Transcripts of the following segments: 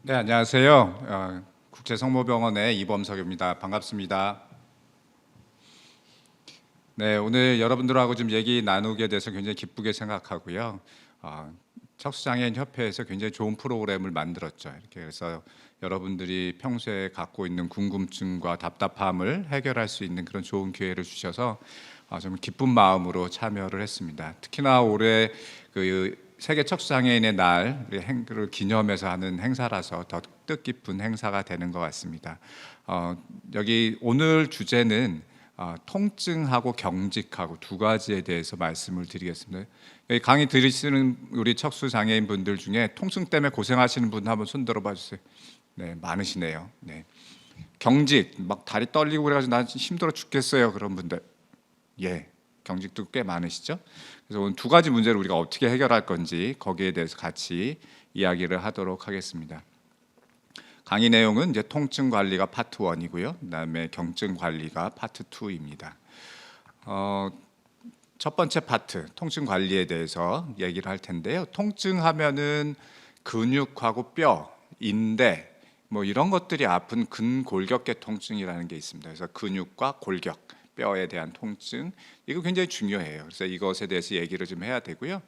네, 안녕하세요. 국제성모병원의 이범석입니다. 반갑습니다. 네, 오늘 여러분들하고 좀 얘기 나누게 돼서 굉장히 기쁘게 생각하고요. 척수장애인 협회에서 굉장히 좋은 프로그램을 만들었죠. 이렇게 해서 여러분들이 평소에 갖고 있는 궁금증과 답답함을 해결할 수 있는 그런 좋은 기회를 주셔서 좀 기쁜 마음으로 참여를 했습니다. 특히나 올해 그 세계 척수장애인의 날을 기념해서 하는 행사라서 더 뜻깊은 행사가 되는 것 같습니다. 여기 오늘 주제는 통증하고 경직하고 두 가지에 대해서 말씀을 드리겠습니다. 여기 강의 들으시는 우리 척수 장애인 분들 중에 통증 때문에 고생하시는 분 한번 손 들어봐 주세요. 네, 많으시네요. 네. 경직, 막 다리 떨리고 그래가지고 나 힘들어 죽겠어요. 그런 분들, 예, 경직도 꽤 많으시죠? 그래서 오늘 두 가지 문제를 우리가 어떻게 해결할 건지 거기에 대해서 같이 이야기를 하도록 하겠습니다. 강의 내용은 이제 통증 관리가 파트 1이고요. 그다음에 경증 관리가 파트 2입니다. 첫 번째 파트 통증 관리에 대해서 얘기를 할 텐데요. 통증하면은 근육하고 뼈, 인대 뭐 이런 것들이 아픈 근골격계 통증이라는 게 있습니다. 그래서 근육과 골격, 뼈에 대한 통증 이거 굉장히 중요해요. 그래서 이것에 대해서 얘기를 좀 해야 되고요.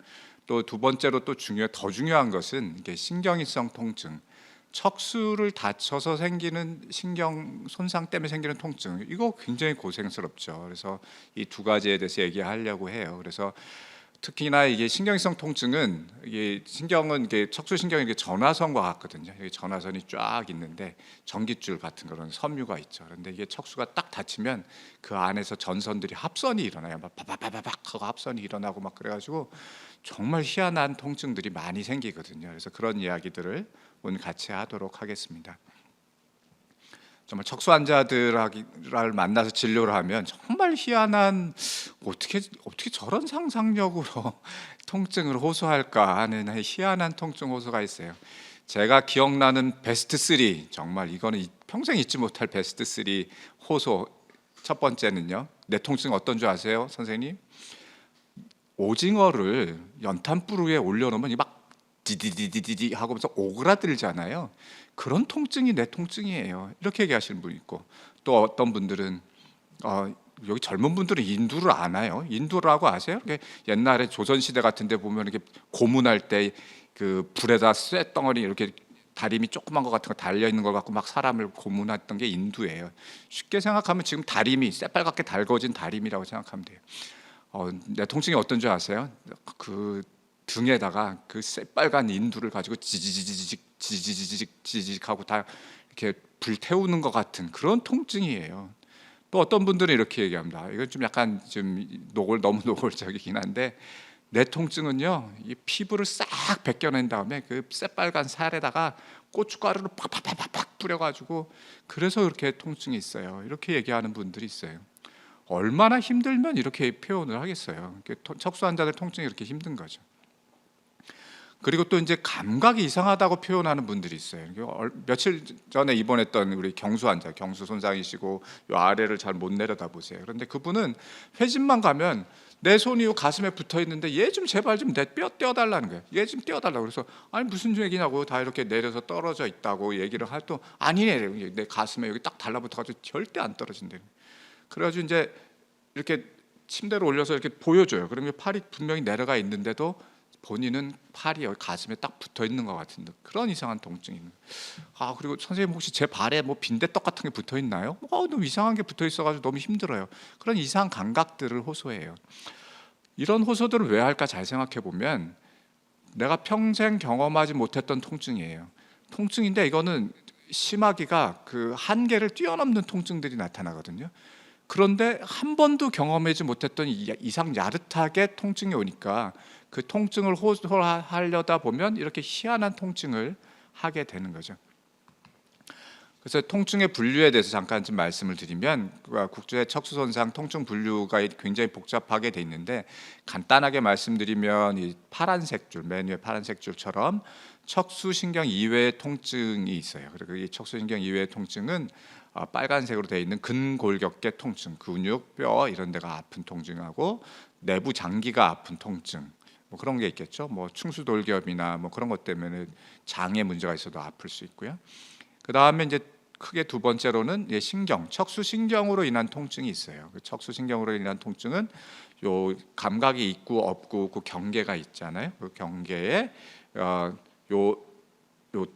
또 두 번째로 또 더 중요한 것은 이게 신경이성 통증. 척수를 다쳐서 생기는 신경 손상 때문에 생기는 통증 이거 굉장히 고생스럽죠. 그래서 이 두 가지에 대해서 얘기하려고 해요. 그래서 특히나 이게 신경성 통증은 이게 신경은 이게 척수 신경이 이게 전화선과 같거든요. 여기 전화선이 쫙 있는데 전깃줄 같은 그런 섬유가 있죠. 그런데 이게 척수가 딱 다치면 그 안에서 전선들이 합선이 일어나요. 막 바바바바박 하고 합선이 일어나고 막 그래가지고 정말 희한한 통증들이 많이 생기거든요. 그래서 그런 이야기들을 오늘 같이 하도록 하겠습니다. 정말 척수 환자들을 만나서 진료를 하면 정말 희한한 어떻게 저런 상상력으로 통증을 호소할까 하는 희한한 통증 호소가 있어요. 제가 기억나는 베스트 3 정말 이거는 평생 잊지 못할 베스트 3 호소 첫 번째는요. 내 통증 어떤 줄 아세요, 선생님? 오징어를 연탄불 위에 올려놓으면 막 디디디디디 하고서 오그라들잖아요. 그런 통증이 내 통증이에요. 이렇게 얘기하시는 분 있고 또 어떤 분들은 여기 젊은 분들은 인두를 아나요? 인두라고 아세요? 옛날에 조선시대 같은데 보면 이렇게 고문할 때 그 불에다 쇳덩어리 이렇게 다리미 조그만 거 같은 거 달려 있는 걸 갖고 막 사람을 고문했던 게 인두예요. 쉽게 생각하면 지금 다리미 새빨갛게 달궈진 다리미라고 생각하면 돼요. 내 통증이 어떤 줄 아세요? 그 등에다가 그 새빨간 인두를 가지고 지지직 하고 다 이렇게 불 태우는 것 같은 그런 통증이에요. 또 어떤 분들은 이렇게 얘기합니다. 이건 좀 약간 좀 너무 노골적이긴 한데 내 통증은요, 이 피부를 싹 벗겨낸 다음에 그 새빨간 살에다가 고춧가루를 팍팍팍팍 뿌려가지고 그래서 그렇게 통증이 있어요. 이렇게 얘기하는 분들이 있어요. 얼마나 힘들면 이렇게 표현을 하겠어요. 척수 환자들 통증이 이렇게 힘든 거죠. 그리고 또 이제 감각이 이상하다고 표현하는 분들이 있어요. 며칠 전에 입원했던 우리 경수 환자, 경수 손상이시고 요 아래를 잘 못 내려다 보세요. 그런데 그분은 회진만 가면 내 손이 요 가슴에 붙어 있는데 얘 좀 제발 좀 내 뼈 떼어달라는 거예요. 얘 좀 떼어달라고. 그래서 아니 무슨 얘기냐고 다 이렇게 내려서 떨어져 있다고 얘기를 할 또 아니네, 내 가슴에 여기 딱 달라붙어가지고 절대 안 떨어진대요. 그래가지고 이제 이렇게 침대로 올려서 이렇게 보여줘요. 그러면 팔이 분명히 내려가 있는데도 본인은 팔이 여기 가슴에 딱 붙어 있는 것 같은 그런 이상한 통증이 있는. 그리고 선생님 혹시 제 발에 뭐 빈대떡 같은 게 붙어 있나요? 너무 이상한 게 붙어 있어가지고 너무 힘들어요. 그런 이상한 감각들을 호소해요. 이런 호소들을 왜 할까 잘 생각해 보면 내가 평생 경험하지 못했던 통증이에요. 통증인데 이거는 심하기가 그 한계를 뛰어넘는 통증들이 나타나거든요. 그런데 한 번도 경험하지 못했던 이상 야릇하게 통증이 오니까 그 통증을 호소하려다 보면 이렇게 희한한 통증을 하게 되는 거죠. 그래서 통증의 분류에 대해서 잠깐 좀 말씀을 드리면 국제 척수 손상 통증 분류가 굉장히 복잡하게 돼 있는데 간단하게 말씀드리면 이 파란색 줄, 맨 위에 파란색 줄처럼 척수 신경 이외의 통증이 있어요. 그리고 이 척수 신경 이외의 통증은 빨간색으로 되어 있는 근골격계 통증, 근육, 뼈 이런 데가 아픈 통증하고 내부 장기가 아픈 통증, 뭐 그런 게 있겠죠. 뭐 충수돌겹이나 뭐 그런 것 때문에 장에 문제가 있어도 아플 수 있고요. 그 다음에 이제 크게 두 번째로는 신경, 척수신경으로 인한 통증이 있어요. 그 척수신경으로 인한 통증은 요 감각이 있고 없고 그 경계가 있잖아요. 그 경계에 요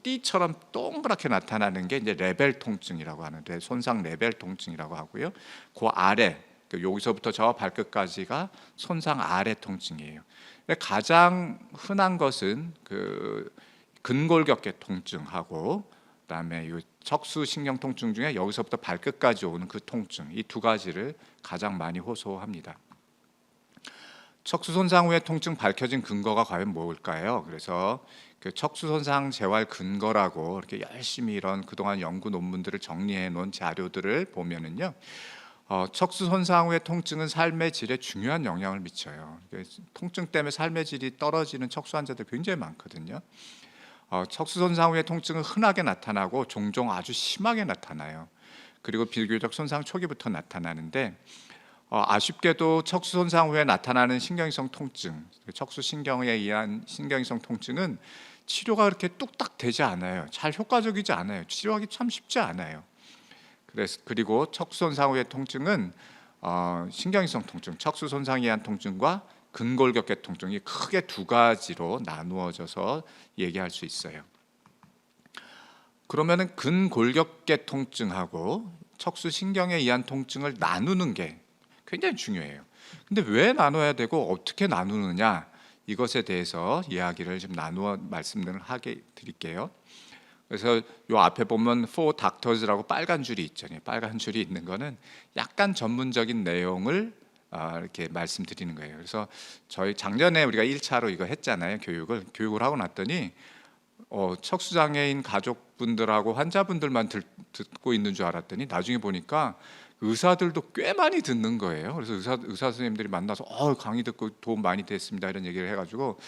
띠처럼 동그랗게 나타나는 게 이제 레벨 통증이라고 하는데, 손상 레벨 통증이라고 하고요. 그 아래, 여기서부터 저 발끝까지가 손상 아래 통증이에요. 근데 가장 흔한 것은 그 근골격계 통증하고 그다음에 이 척수신경 통증 중에 여기서부터 발끝까지 오는 그 통증, 이 두 가지를 가장 많이 호소합니다. 척수 손상 후에 통증 밝혀진 근거가 과연 뭘까요? 그래서 그 척수 손상 재활 근거라고 이렇게 열심히 이런 그동안 연구 논문들을 정리해 놓은 자료들을 보면은요, 척수 손상 후의 통증은 삶의 질에 중요한 영향을 미쳐요. 통증 때문에 삶의 질이 떨어지는 척수 환자들 굉장히 많거든요. 척수 손상 후의 통증은 흔하게 나타나고 종종 아주 심하게 나타나요. 그리고 비교적 손상 초기부터 나타나는데, 아쉽게도 척수 손상 후에 나타나는 신경성 통증, 척수 신경에 의한 신경성 통증은 치료가 그렇게 뚝딱 되지 않아요. 잘 효과적이지 않아요. 치료하기 참 쉽지 않아요. 그리고 척수 손상 후의 통증은 신경성 통증, 척수 손상에 의한 통증과 근골격계 통증이 크게 두 가지로 나누어져서 얘기할 수 있어요. 그러면은 근골격계 통증하고 척수 신경에 의한 통증을 나누는 게 굉장히 중요해요. 근데 왜 나눠야 되고 어떻게 나누느냐, 이것에 대해서 이야기를 좀 나누어 말씀을 하게 드릴게요. 그래서 요 앞에 보면 for doctors라고 빨간 줄이 있잖아요. 빨간 줄이 있는 거는 약간 전문적인 내용을 이렇게 말씀드리는 거예요. 그래서 저희 작년에 우리가 1차로 이거 했잖아요. 교육을 하고 났더니 척수장애인 가족분들하고 환자분들만 듣고 있는 줄 알았더니 나중에 보니까 의사들도 꽤 많이 듣는 거예요. 그래서 의사 선생님들이 만나서 강의 듣고 도움 많이 됐습니다 이런 얘기를 해가지고,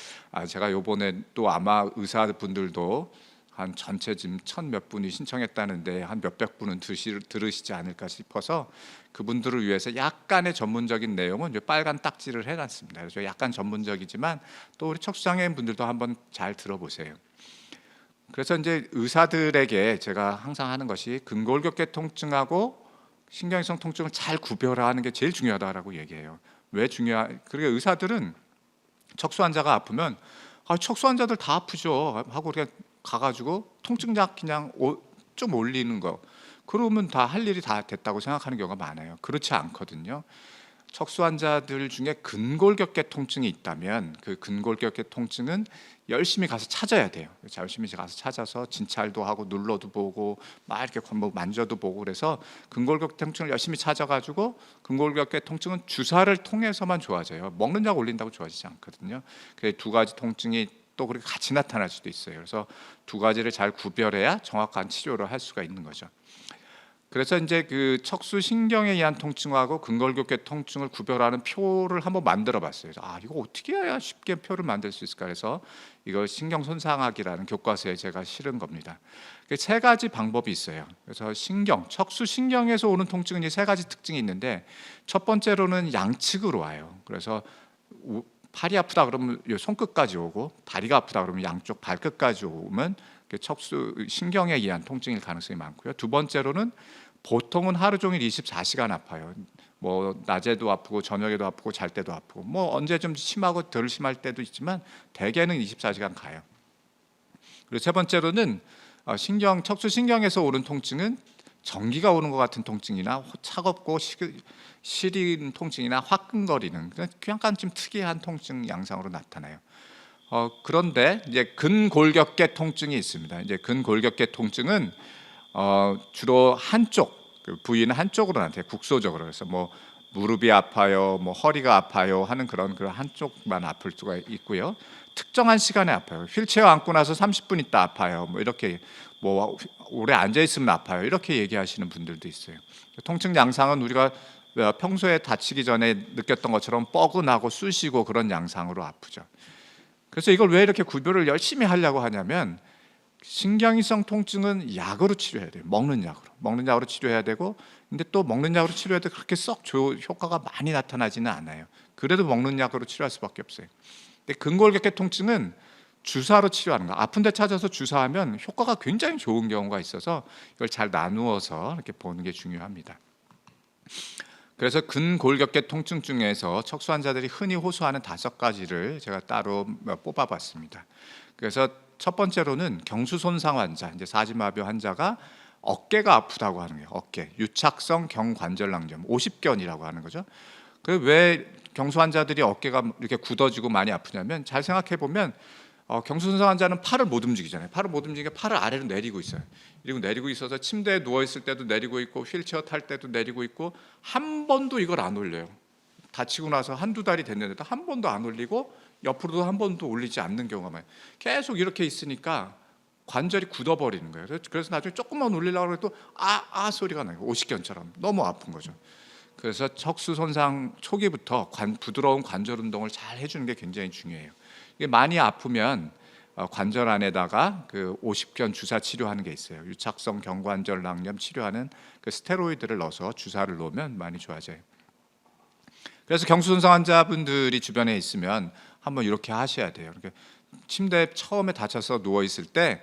제가 요번에 또 아마 의사분들도 한 전체 지금 1000몇 분이 신청했다는데 한 몇백 분은 들으시지 않을까 싶어서 그분들을 위해서 약간의 전문적인 내용은 이제 빨간 딱지를 해놨습니다. 그래서 약간 전문적이지만 또 우리 척수장애인 분들도 한번 잘 들어보세요. 그래서 이제 의사들에게 제가 항상 하는 것이 근골격계 통증하고 신경성 통증을 잘 구별하는 게 제일 중요하다라고 얘기해요. 왜 그러니까 의사들은 척수 환자가 아프면 척수 환자들 다 아프죠 하고 그냥 가가지고 통증약 그냥 좀 올리는 거, 그러면 다 할 일이 다 됐다고 생각하는 경우가 많아요. 그렇지 않거든요. 척수 환자들 중에 근골격계 통증이 있다면 그 근골격계 통증은 열심히 가서 찾아야 돼요. 열심히 가서 찾아서 진찰도 하고 눌러도 보고 막 이렇게 만져도 보고, 그래서 근골격계 통증을 열심히 찾아가지고, 근골격계 통증은 주사를 통해서만 좋아져요. 먹는 약 올린다고 좋아지지 않거든요. 그 두 가지 통증이 또 그렇게 같이 나타날 수도 있어요. 그래서 두 가지를 잘 구별해야 정확한 치료를 할 수가 있는 거죠. 그래서 이제 그 척수 신경에 의한 통증하고 근골격계 통증을 구별하는 표를 한번 만들어봤어요. 이거 어떻게 해야 쉽게 표를 만들 수 있을까 해서 이거 신경 손상학이라는 교과서에 제가 실은 겁니다. 세 가지 방법이 있어요. 그래서 척수 신경에서 오는 통증은 세 가지 특징이 있는데, 첫 번째로는 양측으로 와요. 그래서 팔이 아프다 그러면 손끝까지 오고, 다리가 아프다 그러면 양쪽 발끝까지 오면 척수 신경에 의한 통증일 가능성이 많고요. 두 번째로는 보통은 하루 종일 24시간 아파요. 뭐 낮에도 아프고 저녁에도 아프고 잘 때도 아프고, 뭐 언제 좀 심하고 덜 심할 때도 있지만 대개는 24시간 가요. 그리고 세 번째로는 척수 신경에서 오는 통증은 전기가 오는 것 같은 통증이나 차갑고 시린 통증이나 화끈거리는 약간 좀 특이한 통증 양상으로 나타나요. 그런데 이제 근골격계 통증이 있습니다. 이제 근골격계 통증은 주로 한쪽, 그 부위는 한쪽으로 나타나요. 국소적으로. 그래서 뭐 무릎이 아파요, 뭐 허리가 아파요 하는 그런 한쪽만 아플 수가 있고요. 특정한 시간에 아파요. 휠체어 앉고 나서 30분 있다 아파요. 뭐 이렇게 뭐 오래 앉아 있으면 아파요. 이렇게 얘기하시는 분들도 있어요. 통증 양상은 우리가 평소에 다치기 전에 느꼈던 것처럼 뻐근하고 쑤시고 그런 양상으로 아프죠. 그래서 이걸 왜 이렇게 구별을 열심히 하려고 하냐면, 신경이성 통증은 약으로 치료해야 돼요. 먹는 약으로 치료해야 되고, 근데 또 먹는 약으로 치료해도 그렇게 썩 효과가 많이 나타나지는 않아요. 그래도 먹는 약으로 치료할 수밖에 없어요. 근데 근골격계 통증은 주사로 치료하는 거. 아픈 데 찾아서 주사하면 효과가 굉장히 좋은 경우가 있어서 이걸 잘 나누어서 이렇게 보는 게 중요합니다. 그래서 근골격계 통증 중에서 척수 환자들이 흔히 호소하는 5가지를 제가 따로 뽑아봤습니다. 그래서 첫 번째로는 경수 손상 환자, 이제 사지마비 환자가 어깨가 아프다고 하는 거예요. 어깨, 유착성 경관절낭염, 50견이라고 하는 거죠. 그 왜 경수 환자들이 어깨가 이렇게 굳어지고 많이 아프냐면, 잘 생각해 보면 경수 손상 환자는 팔을 못 움직이잖아요. 팔을 못 움직이니까 팔을 아래로 내리고 있어요. 그리고 내리고 있어서 침대에 누워 있을 때도 내리고 있고 휠체어 탈 때도 내리고 있고 한 번도 이걸 안 올려요. 다치고 나서 한두 달이 됐는데도 한 번도 안 올리고 옆으로도 한 번도 올리지 않는 경우가 많아요. 계속 이렇게 있으니까 관절이 굳어버리는 거예요. 그래서 나중에 조금만 올리려고 해도 아 소리가 나요. 오십견처럼 너무 아픈 거죠. 그래서 척수 손상 초기부터 부드러운 관절 운동을 잘 해주는 게 굉장히 중요해요. 이게 많이 아프면 관절 안에다가 그 오십견 주사 치료하는 게 있어요. 유착성 경관절낭염 치료하는 그 스테로이드를 넣어서 주사를 놓으면 많이 좋아져요. 그래서 경수 손상 환자분들이 주변에 있으면 한번 이렇게 하셔야 돼요. 이렇게 침대에 처음에 다쳐서 누워 있을 때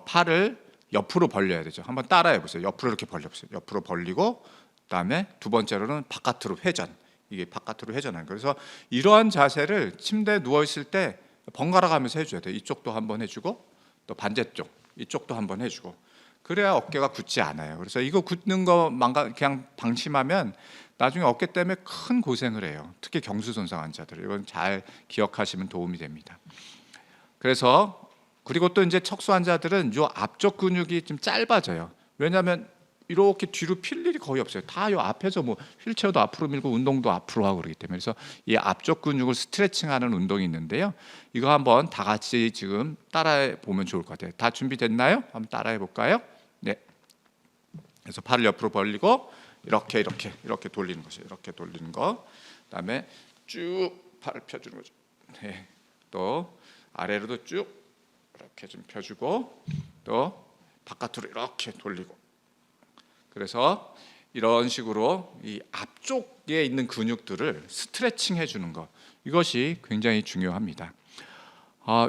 팔을 옆으로 벌려야 되죠. 한번 따라해 보세요. 옆으로 이렇게 벌려보세요. 옆으로 벌리고 그다음에 두 번째로는 바깥으로 회전. 이게 바깥으로 회전하는 거예요. 그래서 이러한 자세를 침대에 누워 있을 때 번갈아 가면서 해줘야 돼요. 이쪽도 한번 해주고 또 반대쪽 이쪽도 한번 해주고, 그래야 어깨가 굳지 않아요. 그래서 이거 굳는 거 그냥 방심하면 나중에 어깨 때문에 큰 고생을 해요. 특히 경수 손상 환자들, 이건 잘 기억하시면 도움이 됩니다. 그래서 그리고 또 이제 척수 환자들은 요 앞쪽 근육이 좀 짧아져요. 왜냐하면 이렇게 뒤로 필 일이 거의 없어요. 다 요 앞에서 뭐 휠체어도 앞으로 밀고 운동도 앞으로 하고 그러기 때문에, 그래서 이 앞쪽 근육을 스트레칭하는 운동이 있는데요. 이거 한번 다 같이 지금 따라해 보면 좋을 것 같아요. 다 준비됐나요? 한번 따라해 볼까요? 네. 그래서 팔을 옆으로 벌리고 이렇게 돌리는 거죠. 이렇게 돌리는 거. 그다음에 쭉 팔을 펴주는 거죠. 네. 또 아래로도 쭉 이렇게 좀 펴주고 또 바깥으로 이렇게 돌리고. 그래서 이런 식으로 이 앞쪽에 있는 근육들을 스트레칭 해주는 것, 이것이 굉장히 중요합니다.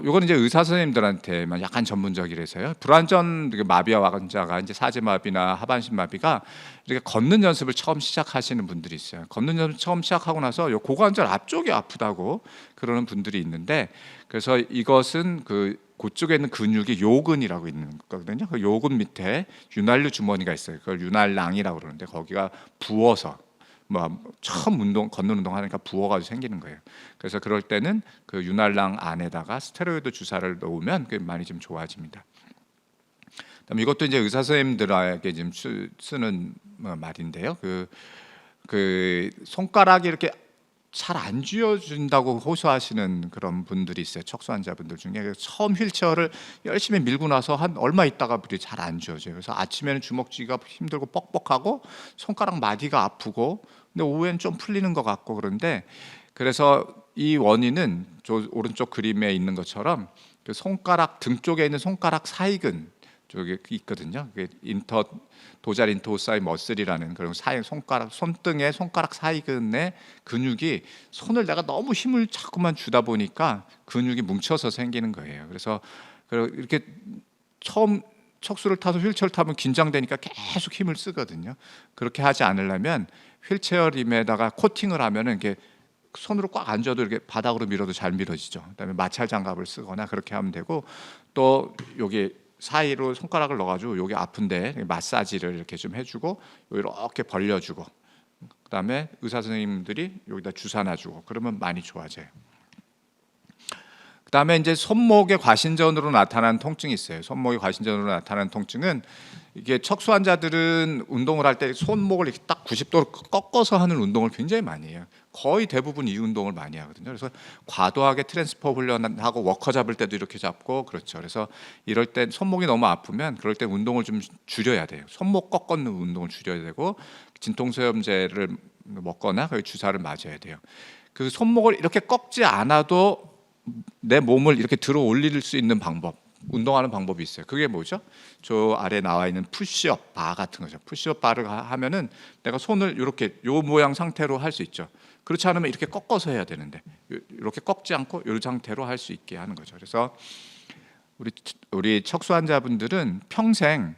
이건 이제 의사 선생님들한테만 약간 전문적이라서요. 불완전 마비 환자가 이제 사지마비나 하반신 마비가 이렇게 걷는 연습을 처음 시작하시는 분들이 있어요. 걷는 연습 처음 시작하고 나서 요 고관절 앞쪽이 아프다고 그러는 분들이 있는데, 그래서 이것은 그쪽에 있는 근육이 요근이라고 있는 거거든요. 그 요근 밑에 윤활유 주머니가 있어요. 그걸 윤활낭이라고 그러는데 거기가 부어서 처음 걷는 운동 하니까 부어가지고 생기는 거예요. 그래서 그럴 때는 그 윤활낭 안에다가 스테로이드 주사를 놓으면 꽤 많이 좀 좋아집니다. 그다음에 이것도 이제 의사 선생님들에게 지금 쓰는 말인데요. 그 손가락이 이렇게 잘 안 쥐어준다고 호소하시는 그런 분들이 있어요. 척수 환자분들 중에. 처음 휠체어를 열심히 밀고 나서 한 얼마 있다가 잘 안 쥐어져요. 그래서 아침에는 주먹 쥐기가 힘들고 뻑뻑하고 손가락 마디가 아프고, 근데 오후엔 좀 풀리는 것 같고 그런데, 그래서 이 원인은 저 오른쪽 그림에 있는 것처럼 그 손가락 등 쪽에 있는 손가락 사이근 쪽에 있거든요. 도잘 인터오사이 머슬이라는 그런 손등의 손가락 사이근의 근육이, 손을 내가 너무 힘을 자꾸만 주다 보니까 근육이 뭉쳐서 생기는 거예요. 그래서 이렇게 처음 척수를 타서 휠체어를 타면 긴장되니까 계속 힘을 쓰거든요. 그렇게 하지 않으려면 휠체어 림에다가 코팅을 하면은 이렇게 손으로 꽉 안 쥐어도 이렇게 바닥으로 밀어도 잘 밀어지죠. 그다음에 마찰 장갑을 쓰거나 그렇게 하면 되고, 또 여기 사이로 손가락을 넣어가지고 여기 아픈데 마사지를 이렇게 좀 해주고 이렇게 벌려주고, 그다음에 의사 선생님들이 여기다 주사 놔주고 그러면 많이 좋아져요. 그다음에 이제 손목의 과신전으로 나타나는 통증이 있어요. 손목의 과신전으로 나타나는 통증은 이게 척수 환자들은 운동을 할 때 손목을 이렇게 딱 90도로 꺾어서 하는 운동을 굉장히 많이 해요. 거의 대부분 이 운동을 많이 하거든요. 그래서 과도하게 트랜스퍼 훈련하고 워커 잡을 때도 이렇게 잡고 그렇죠. 그래서 이럴 때 손목이 너무 아프면 그럴 때 운동을 좀 줄여야 돼요. 손목 꺾는 운동을 줄여야 되고 진통소염제를 먹거나 거기 주사를 맞아야 돼요. 그 손목을 이렇게 꺾지 않아도 내 몸을 이렇게 들어 올릴 수 있는 방법, 운동하는 방법이 있어요. 그게 뭐죠? 저 아래 나와 있는 푸시업 바 같은 거죠. 푸시업 바를 하면은 내가 손을 이렇게 요 모양 상태로 할 수 있죠. 그렇지 않으면 이렇게 꺾어서 해야 되는데 이렇게 꺾지 않고 이 상태로 할 수 있게 하는 거죠. 그래서 우리 척수 환자분들은 평생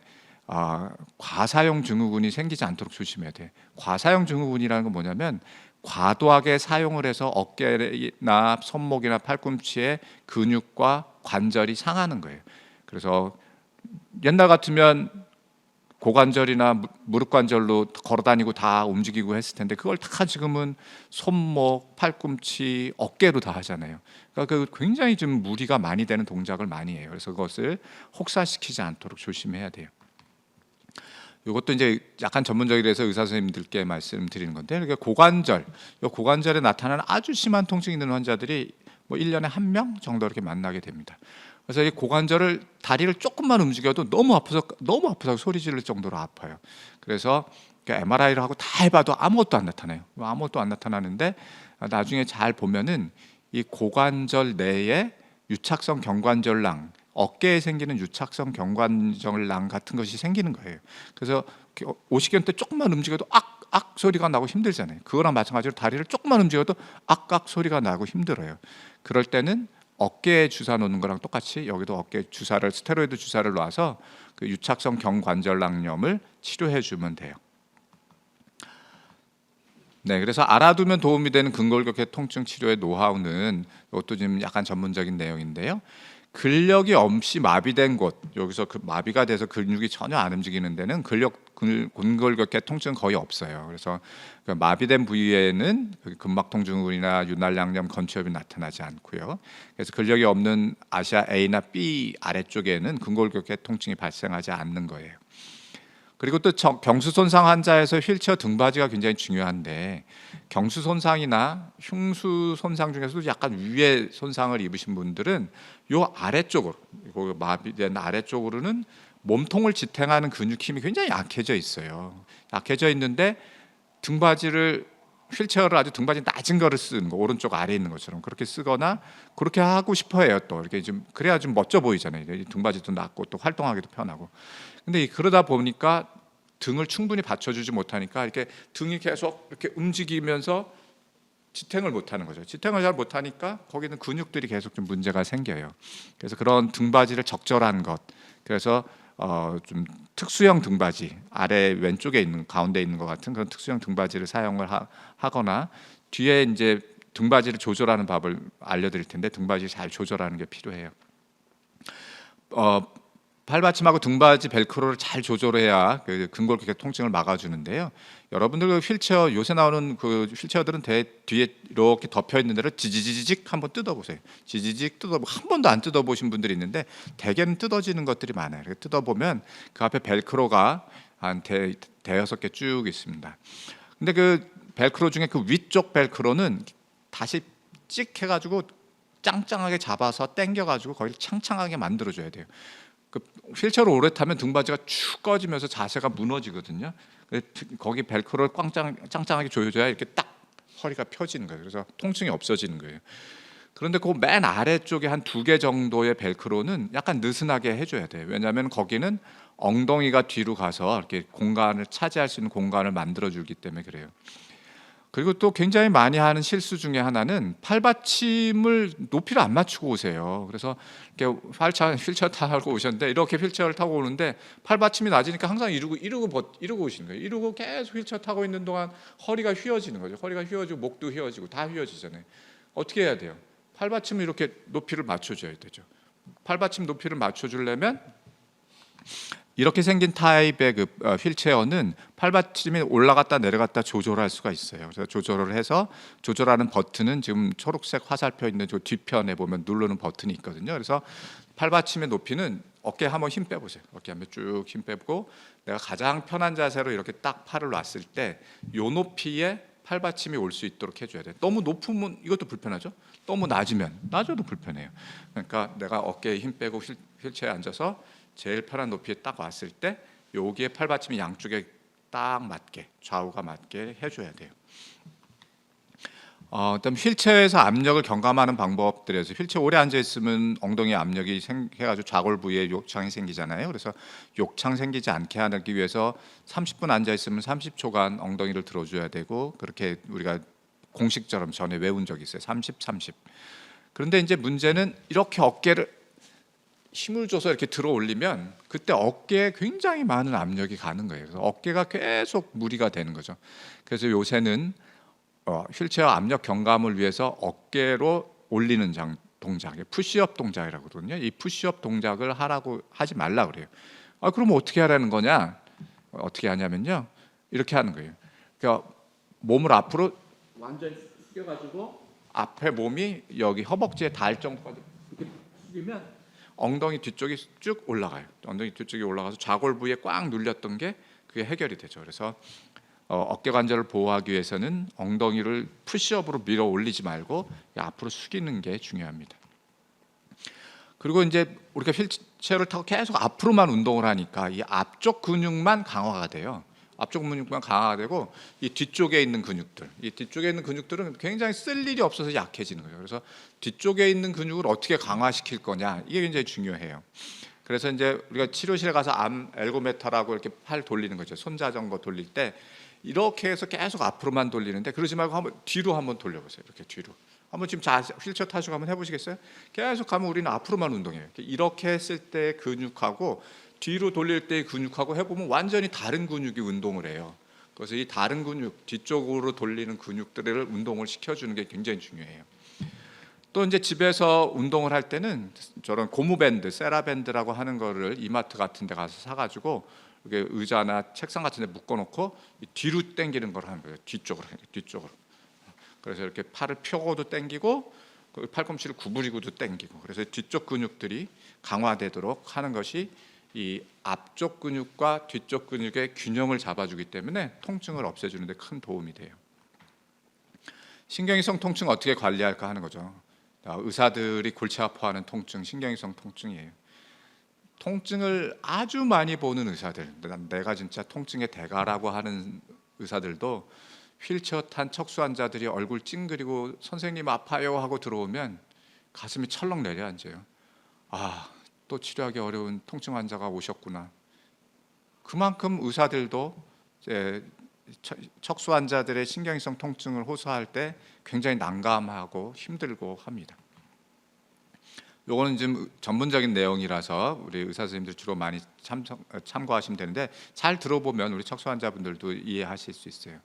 과사용 증후군이 생기지 않도록 조심해야 돼. 과사용 증후군이라는 건 뭐냐면 과도하게 사용을 해서 어깨나 손목이나 팔꿈치의 근육과 관절이 상하는 거예요. 그래서 옛날 같으면 고관절이나 무릎 관절로 걸어 다니고 다 움직이고 했을 텐데 그걸 다 지금은 손목, 팔꿈치, 어깨로 다 하잖아요. 그러니까 그 굉장히 좀 무리가 많이 되는 동작을 많이 해요. 그래서 그것을 혹사시키지 않도록 조심해야 돼요. 이것도 이제 약간 전문적이라서 의사 선생님들께 말씀드리는 건데, 그러니까 고관절에 나타나는 아주 심한 통증이 있는 환자들이 뭐 1년에 1명 정도 이렇게 만나게 됩니다. 그래서 이 고관절을 다리를 조금만 움직여도 너무 아파서 소리 지를 정도로 아파요. 그래서 MRI를 하고 다 해봐도 아무것도 안 나타나요. 아무것도 안 나타나는데 나중에 잘 보면은 이 고관절 내에 유착성 경관절낭, 어깨에 생기는 유착성 경관절낭 같은 것이 생기는 거예요. 그래서 오시견 때 조금만 움직여도 악 소리가 나고 힘들잖아요. 그거랑 마찬가지로 다리를 조금만 움직여도 악 소리가 나고 힘들어요. 그럴 때는 어깨에 주사 놓는 거랑 똑같이 여기도 어깨 주사를 스테로이드 주사를 놔서 그 유착성 경관절낭염을 치료해 주면 돼요. 네, 그래서 알아두면 도움이 되는 근골격계 통증 치료의 노하우는 이것도 좀 약간 전문적인 내용인데요. 근력이 없이 마비된 곳, 여기서 그 마비가 돼서 근육이 전혀 안 움직이는 데는 근골격계 통증 거의 없어요. 그래서 그 마비된 부위에는 근막통증이나 윤활량염, 건초염이 나타나지 않고요. 그래서 근력이 없는 아시아 A나 B 아래쪽에는 근골격계 통증이 발생하지 않는 거예요. 그리고 또 경수 손상 환자에서 휠체어 등받이가 굉장히 중요한데, 경수 손상이나 흉수 손상 중에서도 약간 위에 손상을 입으신 분들은 요 아래쪽으로, 마비된 아래쪽으로는 몸통을 지탱하는 근육 힘이 굉장히 약해져 있어요. 약해져 있는데 등받이를 휠체어를 아주 등받이 낮은 거를 쓰는 거, 오른쪽 아래에 있는 것처럼 그렇게 쓰거나 그렇게 하고 싶어해요. 또 이렇게 좀 그래야 좀 멋져 보이잖아요. 등받이도 낮고 또 활동하기도 편하고. 근데 그러다 보니까 등을 충분히 받쳐주지 못하니까 이렇게 등이 계속 이렇게 움직이면서 지탱을 못하는 거죠. 지탱을 잘 못하니까 거기는 근육들이 계속 좀 문제가 생겨요. 그래서 그런 등받이를 적절한 것, 그래서 좀 특수형 등받이, 아래 왼쪽에 있는 가운데 있는 것 같은 그런 특수형 등받이를 사용을 하거나, 뒤에 이제 등받이를 조절하는 법을 알려드릴 텐데 등받이 잘 조절하는 게 필요해요. 팔받침하고 등받이 벨크로를 잘 조절해야 그 근골격계 통증을 막아주는데요. 여러분들 그 휠체어, 요새 나오는 그 휠체어들은 뒤에 이렇게 덮여 있는 데를 지지직 한번 뜯어보세요. 지지직 한 번도 안 뜯어보신 분들이 있는데 대개는 뜯어지는 것들이 많아요. 뜯어보면 그 앞에 벨크로가 한 대여섯 개 쭉 있습니다. 근데 그 벨크로 중에 그 위쪽 벨크로는 다시 찍 해가지고 짱짱하게 잡아서 당겨가지고 거기를 창창하게 만들어줘야 돼요. 그 휠체어를 오래 타면 등받이가 축 꺼지면서 자세가 무너지거든요. 거기 벨크로를 짱짱하게 조여줘야 이렇게 딱 허리가 펴지는 거예요. 그래서 통증이 없어지는 거예요. 그런데 그 맨 아래쪽에 한 2개 정도의 벨크로는 약간 느슨하게 해줘야 돼요. 왜냐하면 거기는 엉덩이가 뒤로 가서 이렇게 공간을 차지할 수 있는 공간을 만들어주기 때문에 그래요. 그리고 또 굉장히 많이 하는 실수 중에 하나는 팔받침을 높이를 안 맞추고 오세요. 그래서 이렇게 휠체어 타고 오셨는데 이렇게 휠체어를 타고 오는데 팔받침이 낮으니까 항상 이러고 오시는 거예요. 이러고 계속 휠체어 타고 있는 동안 허리가 휘어지는 거죠. 허리가 휘어지고 목도 휘어지고 다 휘어지잖아요. 어떻게 해야 돼요? 팔받침을 이렇게 높이를 맞춰줘야 되죠. 팔받침 높이를 맞춰주려면 이렇게 생긴 타입의 그 휠체어는 팔받침이 올라갔다 내려갔다 조절할 수가 있어요. 그래서 조절을 해서 조절하는 버튼은 지금 초록색 화살표 있는 저 뒤편에 보면 누르는 버튼이 있거든요. 그래서 팔받침의 높이는 어깨에 한번 힘 빼보세요. 어깨 한번 쭉 힘 빼고 내가 가장 편한 자세로 이렇게 딱 팔을 놨을 때 요 높이에 팔받침이 올 수 있도록 해줘야 돼요. 너무 높으면 이것도 불편하죠. 너무 낮아도 불편해요. 그러니까 내가 어깨에 힘 빼고 휠체어에 앉아서 제일 편한 높이에 딱 왔을 때 여기에 팔받침이 양쪽에 딱 맞게 좌우가 맞게 해줘야 돼요. 일단 휠체어에서 압력을 경감하는 방법들에서 휠체어 오래 앉아 있으면 엉덩이 압력이 생겨가지고 좌골 부위에 욕창이 생기잖아요. 그래서 욕창 생기지 않게 하기 위해서 30분 앉아 있으면 30초간 엉덩이를 들어줘야 되고 그렇게 우리가 공식처럼 전에 외운 적이 있어요. 30, 30. 그런데 이제 문제는 이렇게 어깨를 힘을 줘서 이렇게 들어 올리면 그때 어깨에 굉장히 많은 압력이 가는 거예요. 그래서 어깨가 계속 무리가 되는 거죠. 그래서 요새는 휠체어 압력 경감을 위해서 어깨로 올리는 동작, 푸시업 동작이라고 그러거든요. 이 푸시업 동작을 하라고 하지 말라 그래요. 그럼 어떻게 하라는 거냐? 어떻게 하냐면요, 이렇게 하는 거예요. 그러니까 몸을 앞으로 완전히 숙여가지고 앞에 몸이 여기 허벅지에 닿을 정도까지 이렇게 숙이면 엉덩이 뒤쪽이 쭉 올라가요. 엉덩이 뒤쪽이 올라가서 좌골 부위에 꽉 눌렸던 게 그게 해결이 되죠. 그래서 어깨 관절을 보호하기 위해서는 엉덩이를 푸시업으로 밀어 올리지 말고 앞으로 숙이는 게 중요합니다. 그리고 이제 우리가 휠체어를 타고 계속 앞으로만 운동을 하니까 이 앞쪽 근육만 강화가 돼요. 앞쪽 근육만 강화가 되고 이 뒤쪽에 있는 근육들, 이 뒤쪽에 있는 근육들은 굉장히 쓸 일이 없어서 약해지는 거예요. 그래서 뒤쪽에 있는 근육을 어떻게 강화시킬 거냐, 이게 굉장히 중요해요. 그래서 이제 우리가 치료실에 가서 암 엘고메터라고 이렇게 팔 돌리는 거죠. 손자전거 돌릴 때 이렇게 해서 계속 앞으로만 돌리는데 그러지 말고 한번 뒤로 한번 돌려보세요. 이렇게 뒤로. 한번 지금 휠체어 타시고 한번 해보시겠어요? 계속 가면 우리는 앞으로만 운동해요. 이렇게 했을 때 근육하고 뒤로 돌릴 때의 근육하고 해보면 완전히 다른 근육이 운동을 해요. 그래서 이 다른 근육, 뒤쪽으로 돌리는 근육들을 운동을 시켜주는 게 굉장히 중요해요. 또 이제 집에서 운동을 할 때는 저런 고무밴드, 세라밴드라고 하는 거를 이마트 같은 데 가서 사가지고 이렇게 의자나 책상 같은 데 묶어놓고 뒤로 당기는 걸 하는 거예요. 뒤쪽으로. 그래서 이렇게 팔을 펴고도 당기고 팔꿈치를 구부리고도 당기고, 그래서 뒤쪽 근육들이 강화되도록 하는 것이 이 앞쪽 근육과 뒤쪽 근육의 균형을 잡아주기 때문에 통증을 없애주는 데 큰 도움이 돼요. 신경이성 통증 어떻게 관리할까 하는 거죠. 의사들이 골치 아파하는 통증, 신경이성 통증이에요. 통증을 아주 많이 보는 의사들, 내가 진짜 통증의 대가라고 하는 의사들도 휠체어 탄 척수 환자들이 얼굴 찡그리고 선생님 아파요 하고 들어오면 가슴이 철렁 내려앉아요. 또 치료하기 어려운 통증 환자가 오셨구나. 그만큼 의사들도 이제 척수 환자들의 신경이성 통증을 호소할 때 굉장히 난감하고 힘들고 합니다. 요거는 좀 전문적인 내용이라서 우리 의사 선생님들 주로 많이 참고하시면 되는데, 잘 들어보면 우리 척수 환자분들도 이해하실 수 있어요.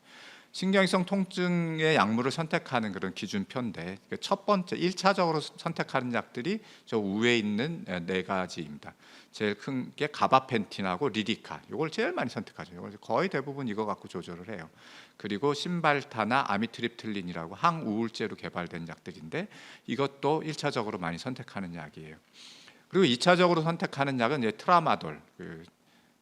신경이성 통증의 약물을 선택하는 그런 기준표인데, 첫 번째 1차적으로 선택하는 약들이 저 위에 있는 네 가지입니다. 제일 큰 게 가바펜틴하고 리리카, 이걸 제일 많이 선택하죠. 이걸 거의 대부분 이거 갖고 조절을 해요. 그리고 신발타나 아미트립틀린이라고 항우울제로 개발된 약들인데 이것도 1차적으로 많이 선택하는 약이에요. 그리고 2차적으로 선택하는 약은 이제 트라마돌,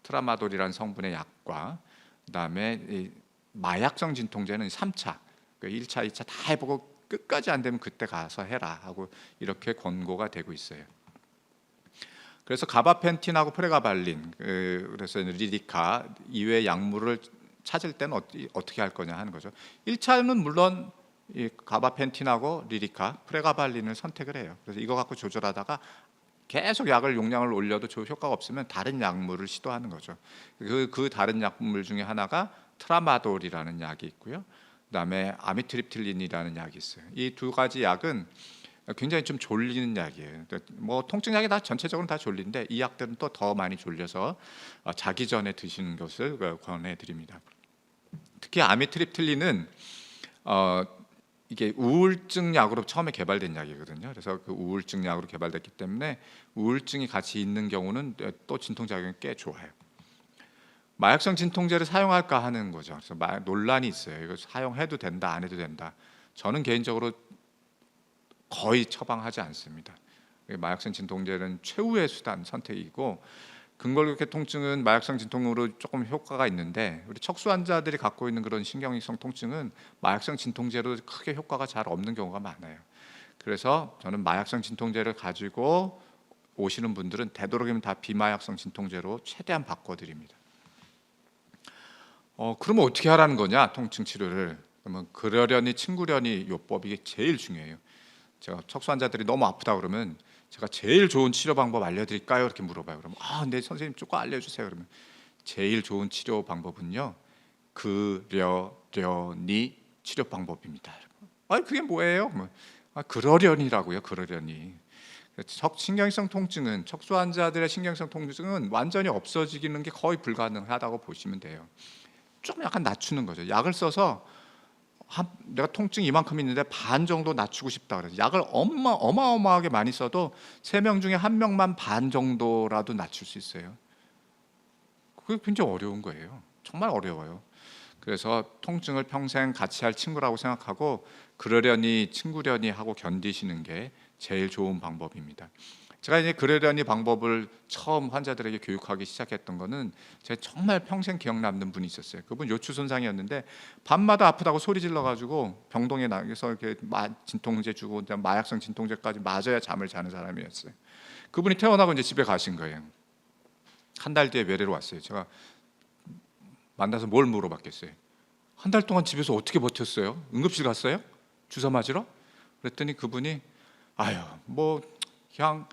트라마돌이라는 성분의 약과 그다음에 마약성 진통제는 3차, 1차, 2차 다 해보고 끝까지 안 되면 그때 가서 해라 하고 이렇게 권고가 되고 있어요. 그래서 가바펜틴하고 프레가발린, 그래서 리리카 이외의 약물을 찾을 때는 어떻게 할 거냐 하는 거죠. 1차는 물론 이 가바펜틴하고 리리카, 프레가발린을 선택을 해요. 그래서 이거 갖고 조절하다가 계속 약을 용량을 올려도 효과가 없으면 다른 약물을 시도하는 거죠. 그 다른 약물 중에 하나가 트라마돌이라는 약이 있고요. 그다음에 아미트립틸린이라는 약이 있어요. 이 두 가지 약은 굉장히 좀 졸리는 약이에요. 뭐 통증약이 다 전체적으로 다 졸린데 이 약들은 또 더 많이 졸려서 자기 전에 드시는 것을 권해드립니다. 특히 아미트립틸린은 이게 우울증 약으로 처음에 개발된 약이거든요. 그래서 그 우울증 약으로 개발됐기 때문에 우울증이 같이 있는 경우는 또 진통작용이 꽤 좋아요. 마약성 진통제를 사용할까 하는 거죠. 그래서 논란이 있어요. 이거 사용해도 된다, 안 해도 된다. 저는 개인적으로 거의 처방하지 않습니다. 마약성 진통제는 최후의 수단 선택이고, 근골격계 통증은 마약성 진통으로 조금 효과가 있는데 우리 척수 환자들이 갖고 있는 그런 신경이성 통증은 마약성 진통제로 크게 효과가 잘 없는 경우가 많아요. 그래서 저는 마약성 진통제를 가지고 오시는 분들은 되도록이면 다 비마약성 진통제로 최대한 바꿔드립니다. 그러면 어떻게 하라는 거냐, 통증 치료를. 그러면 그러려니 친구려니 요법 이게 제일 중요해요. 제가 척수 환자들이 너무 아프다 그러면 제가 제일 좋은 치료 방법 알려드릴까요? 이렇게 물어봐요. 그러면 네 선생님 조금 알려주세요. 그러면 제일 좋은 치료 방법은요, 그러려니 치료 방법입니다. 그게 뭐예요? 그러려니라고요. 그러려니. 신경성 통증은, 척수 환자들의 신경성 통증은 완전히 없어지기는 게 거의 불가능하다고 보시면 돼요. 좀 약간 낮추는 거죠. 약을 써서 내가 통증이 이만큼 있는데 반 정도 낮추고 싶다 그래서 약을 어마어마하게 많이 써도 3명 중에 1명만 반 정도라도 낮출 수 있어요. 그게 굉장히 어려운 거예요. 정말 어려워요. 그래서 통증을 평생 같이 할 친구라고 생각하고 그러려니 친구려니 하고 견디시는 게 제일 좋은 방법입니다. 제가 이제 그러려니 방법을 처음 환자들에게 교육하기 시작했던 거는 제가 정말 평생 기억 남는 분이 있었어요. 그분 요추 손상이었는데 밤마다 아프다고 소리 질러가지고 병동에 나가서 이렇게 진통제 주고 마약성 진통제까지 맞아야 잠을 자는 사람이었어요. 그분이 퇴원하고 이제 집에 가신 거예요. 한 달 뒤에 외래로 왔어요. 제가 만나서 뭘 물어봤겠어요. 한 달 동안 집에서 어떻게 버텼어요? 응급실 갔어요? 주사 맞으러? 그랬더니 그분이 뭐 그냥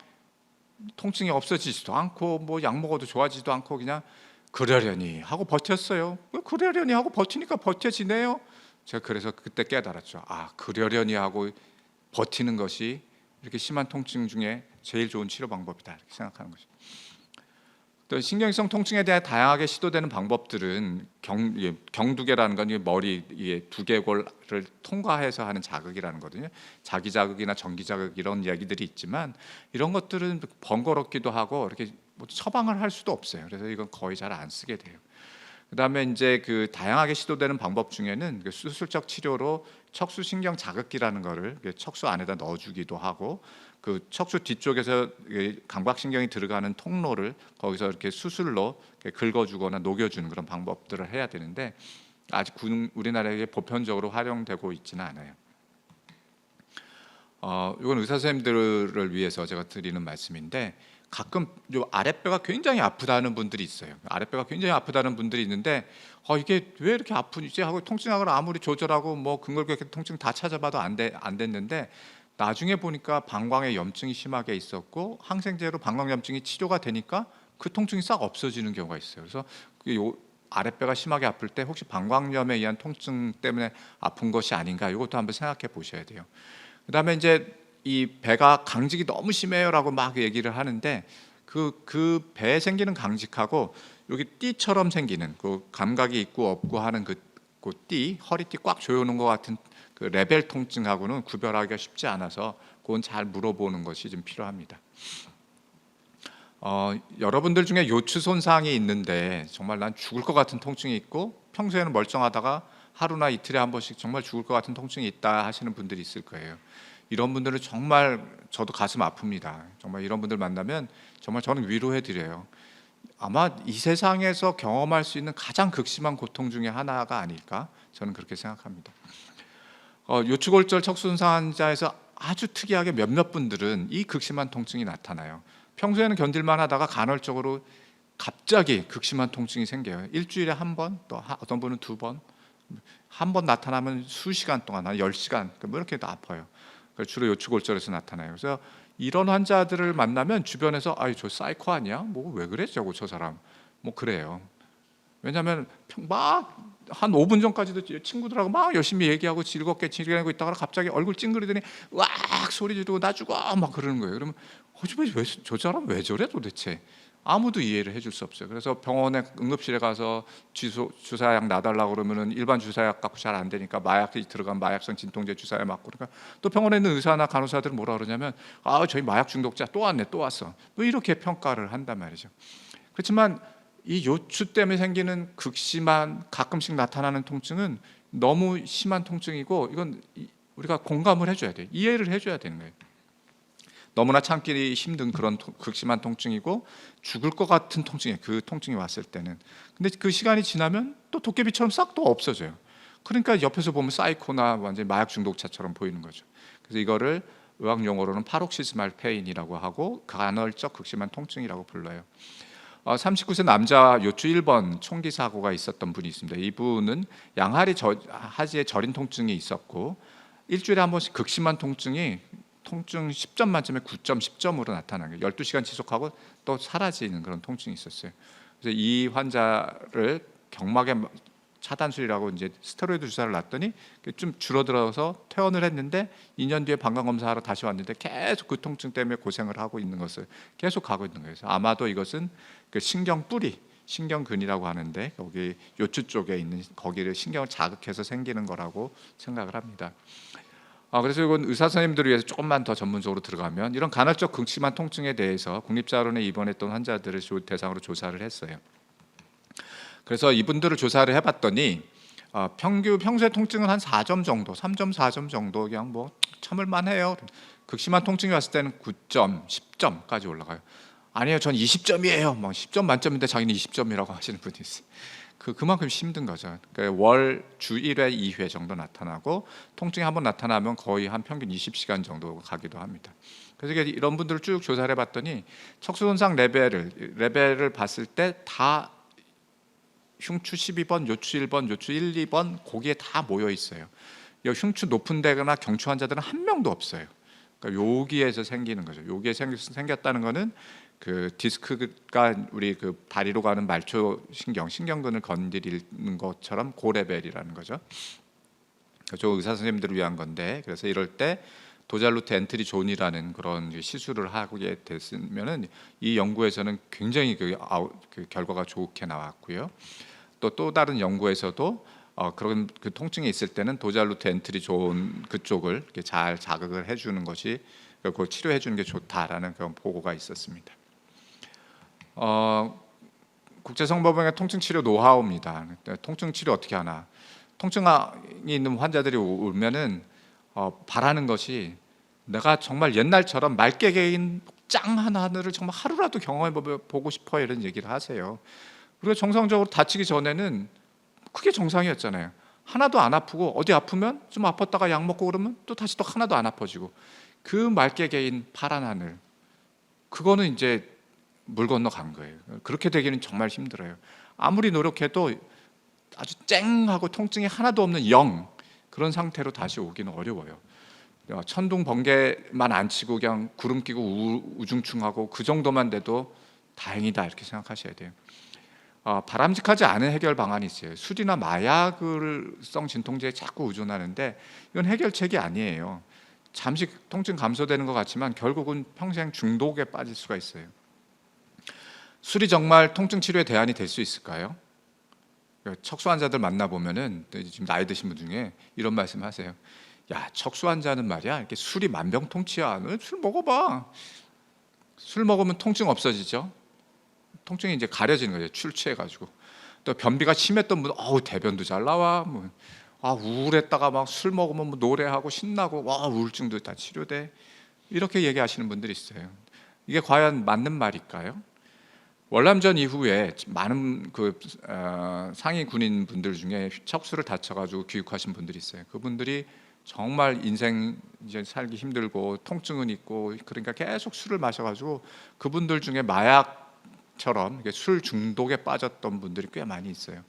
통증이 없어지지도 않고 뭐 약 먹어도 좋아지지도 않고 그냥 그러려니 하고 버텼어요. 그러려니 하고 버티니까 버텨지네요. 제가 그래서 그때 깨달았죠. 그러려니 하고 버티는 것이 이렇게 심한 통증 중에 제일 좋은 치료 방법이다 이렇게 생각하는 거죠. 또 신경성 통증에 대해 다양하게 시도되는 방법들은 경두개라는 건 머리 두개골을 통과해서 하는 자극이라는 거거든요. 자기 자극이나 전기 자극 이런 얘기들이 있지만 이런 것들은 번거롭기도 하고 이렇게 처방을 할 수도 없어요. 그래서 이건 거의 잘 안 쓰게 돼요. 그다음에 이제 그 다양하게 시도되는 방법 중에는 수술적 치료로 척수 신경 자극기라는 거를 척수 안에다 넣어주기도 하고 그 척수 뒤쪽에서 감각신경이 들어가는 통로를 거기서 이렇게 수술로 긁어주거나 녹여주는 그런 방법들을 해야 되는데 아직 우리나라에 보편적으로 활용되고 있지는 않아요. 이건 의사 선생님들을 위해서 제가 드리는 말씀인데 가끔 요 아랫배가 굉장히 아프다는 분들이 있어요. 아랫배가 굉장히 아프다는 분들이 있는데 이게 왜 이렇게 아프지 하고 통증약을 아무리 조절하고 뭐 근골격계 통증 다 찾아봐도 안 됐는데 나중에 보니까 방광에 염증이 심하게 있었고 항생제로 방광염증이 치료가 되니까 그 통증이 싹 없어지는 경우가 있어요. 그래서 요 아랫배가 심하게 아플 때 혹시 방광염에 의한 통증 때문에 아픈 것이 아닌가 이것도 한번 생각해 보셔야 돼요. 그다음에 이제 이 배가 강직이 너무 심해요라고 막 얘기를 하는데 그 배에 생기는 강직하고 여기 띠처럼 생기는 그 감각이 있고 없고 하는 그 띠, 허리띠 꽉 조여놓은 것 같은 그 레벨 통증하고는 구별하기가 쉽지 않아서 그건 잘 물어보는 것이 좀 필요합니다. 여러분들 중에 요추 손상이 있는데 정말 난 죽을 것 같은 통증이 있고 평소에는 멀쩡하다가 하루나 이틀에 한 번씩 정말 죽을 것 같은 통증이 있다 하시는 분들이 있을 거예요. 이런 분들은 정말 저도 가슴 아픕니다. 정말 이런 분들 만나면 정말 저는 위로해 드려요. 아마 이 세상에서 경험할 수 있는 가장 극심한 고통 중에 하나가 아닐까 저는 그렇게 생각합니다. 요추골절 척수 손상 환자에서 아주 특이하게 몇몇 분들은 이 극심한 통증이 나타나요. 평소에는 견딜만 하다가 간헐적으로 갑자기 극심한 통증이 생겨요. 일주일에 한 번, 또 어떤 분은 2번, 한 번 나타나면 수시간 동안 한 10시간 뭐 이렇게 아파요. 주로 요추골절에서 나타나요. 그래서 이런 환자들을 만나면 주변에서 저 사이코 아니야? 뭐 왜 그래? 저 사람 뭐 그래요. 왜냐하면 막 한 5분 전까지도 친구들하고 막 열심히 얘기하고 즐겁게 지내고 있다가 갑자기 얼굴 찡그리더니 으악 소리 지르고 나 죽어 막 그러는 거예요. 그러면 저 사람 왜 저래 도대체? 아무도 이해를 해줄 수 없어요. 그래서 병원에 응급실에 가서 주사약 놔달라고 그러면은 일반 주사약 갖고 잘 안 되니까 마약이 들어간 마약성 진통제 주사약 맞고 그러니까 또 병원에 있는 의사나 간호사들은 뭐라 그러냐면 저희 마약 중독자 또 왔네 또 왔어 뭐 이렇게 평가를 한단 말이죠. 그렇지만 이 요추 때문에 생기는 극심한 가끔씩 나타나는 통증은 너무 심한 통증이고 이건 우리가 공감을 해줘야 돼요. 이해를 해줘야 되는 거예요. 너무나 참기 힘든 그런 극심한 통증이고 죽을 것 같은 통증이에요. 그 통증이 왔을 때는. 근데 그 시간이 지나면 또 도깨비처럼 싹 또 없어져요. 그러니까 옆에서 보면 사이코나 완전히 마약 중독자처럼 보이는 거죠. 그래서 이거를 의학 용어로는 파록시스말 페인이라고 하고 간헐적 극심한 통증이라고 불러요. 39세 남자 요추 1번 총기 사고가 있었던 분이 있습니다. 이분은 양하리 하지에 저린 통증이 있었고 일주일에 한 번씩 극심한 통증이 통증 10점 만점에 9점, 10점으로 나타나는 거예요. 12시간 지속하고 또 사라지는 그런 통증이 있었어요. 그래서 이 환자를 경막에 차단술이라고 이제 스테로이드 주사를 놨더니 좀 줄어들어서 퇴원을 했는데 2년 뒤에 방광 검사하러 다시 왔는데 계속 그 통증 때문에 고생을 하고 있는 것을 계속 가고 있는 거예요. 그래서 아마도 이것은 그 신경 뿌리, 신경근이라고 하는데 여기 요추 쪽에 있는 거기를 신경을 자극해서 생기는 거라고 생각을 합니다. 그래서 이건 의사 선생님들을 위해서 조금만 더 전문적으로 들어가면 이런 간헐적 극심한 통증에 대해서 국립자원에 입원했던 환자들을 대상으로 조사를 했어요. 그래서 이분들을 조사를 해봤더니 평소에 통증은 한 4점 정도, 3점, 4점 정도 그냥 뭐 참을만해요. 극심한 통증이 왔을 때는 9점, 10점까지 올라가요. 아니요, 전 20점이에요. 뭐 10점 만점인데 자기는 20점이라고 하시는 분이 있어요. 그만큼 힘든 거죠. 그러니까 월 주 1회, 2회 정도 나타나고 통증이 한번 나타나면 거의 한 평균 20시간 정도 가기도 합니다. 그래서 이런 분들을 쭉 조사를 해봤더니 척수 손상 레벨을 봤을 때 다 흉추 12번, 요추 1번, 요추 1, 2번 거기에 다 모여 있어요. 흉추 높은 데거나 경추 환자들은 한 명도 없어요. 그러니까 여기에서 생기는 거죠. 여기에 생겼다는 거는 그 디스크가 우리 그 다리로 가는 말초 신경근을 건드리는 것처럼 그 레벨이라는 거죠. 저 의사 선생님들을 위한 건데, 그래서 이럴 때 도잘루트 엔트리 존이라는 그런 시술을 하게 됐으면은 이 연구에서는 굉장히 그 결과가 좋게 나왔고요. 또 다른 연구에서도 그런 그 통증이 있을 때는 도잘루트 엔트리 존 그쪽을 이렇게 잘 자극을 해주는 것이 그걸 치료해 주는 게 좋다라는 그런 보고가 있었습니다. 국제성모병의 통증 치료 노하우입니다. 통증 치료 어떻게 하나? 통증이 있는 환자들이 오면은 바라는 것이 내가 정말 옛날처럼 맑게 개인 짱 하나를 정말 하루라도 경험해 보고 싶어요, 이런 얘기를 하세요. 우리가 정상적으로 다치기 전에는 그게 정상이었잖아요. 하나도 안 아프고 어디 아프면 좀 아팠다가 약 먹고 그러면 또 다시 또 하나도 안 아파지고 그 맑게 개인 파란 하늘, 그거는 이제 물 건너 간 거예요. 그렇게 되기는 정말 힘들어요. 아무리 노력해도 아주 쨍하고 통증이 하나도 없는 영, 그런 상태로 다시 오기는 어려워요. 천둥 번개만 안 치고 그냥 구름 끼고 우중충하고 그 정도만 돼도 다행이다 이렇게 생각하셔야 돼요. 바람직하지 않은 해결 방안이 있어요. 술이나 마약성 진통제에 자꾸 의존하는데 이건 해결책이 아니에요. 잠시 통증 감소되는 것 같지만 결국은 평생 중독에 빠질 수가 있어요. 술이 정말 통증 치료의 대안이 될 수 있을까요? 척수 환자들 만나보면은 지금 나이 드신 분 중에 이런 말씀하세요. 야, 척수 환자는 말이야 이렇게 술이 만병통치야. 너 술 먹어봐. 술 먹으면 통증 없어지죠. 통증이 이제 가려지는 거죠. 출취해가지고. 또 변비가 심했던 분, 대변도 잘 나와. 우울했다가 막 술 먹으면 뭐 노래하고 신나고 우울증도 다 치료돼. 이렇게 얘기하시는 분들이 있어요. 이게 과연 맞는 말일까요? 월남전 이후에 많은 상위 군인 분들 중에 척수를 다쳐가지고 귀국하신 분들이 있어요. 그분들이 정말 인생 이제 살기 힘들고 통증은 있고 그러니까 계속 술을 마셔가지고 그분들 중에 마약처럼 술 중독에 빠졌던 분들이 꽤 많이 있어요.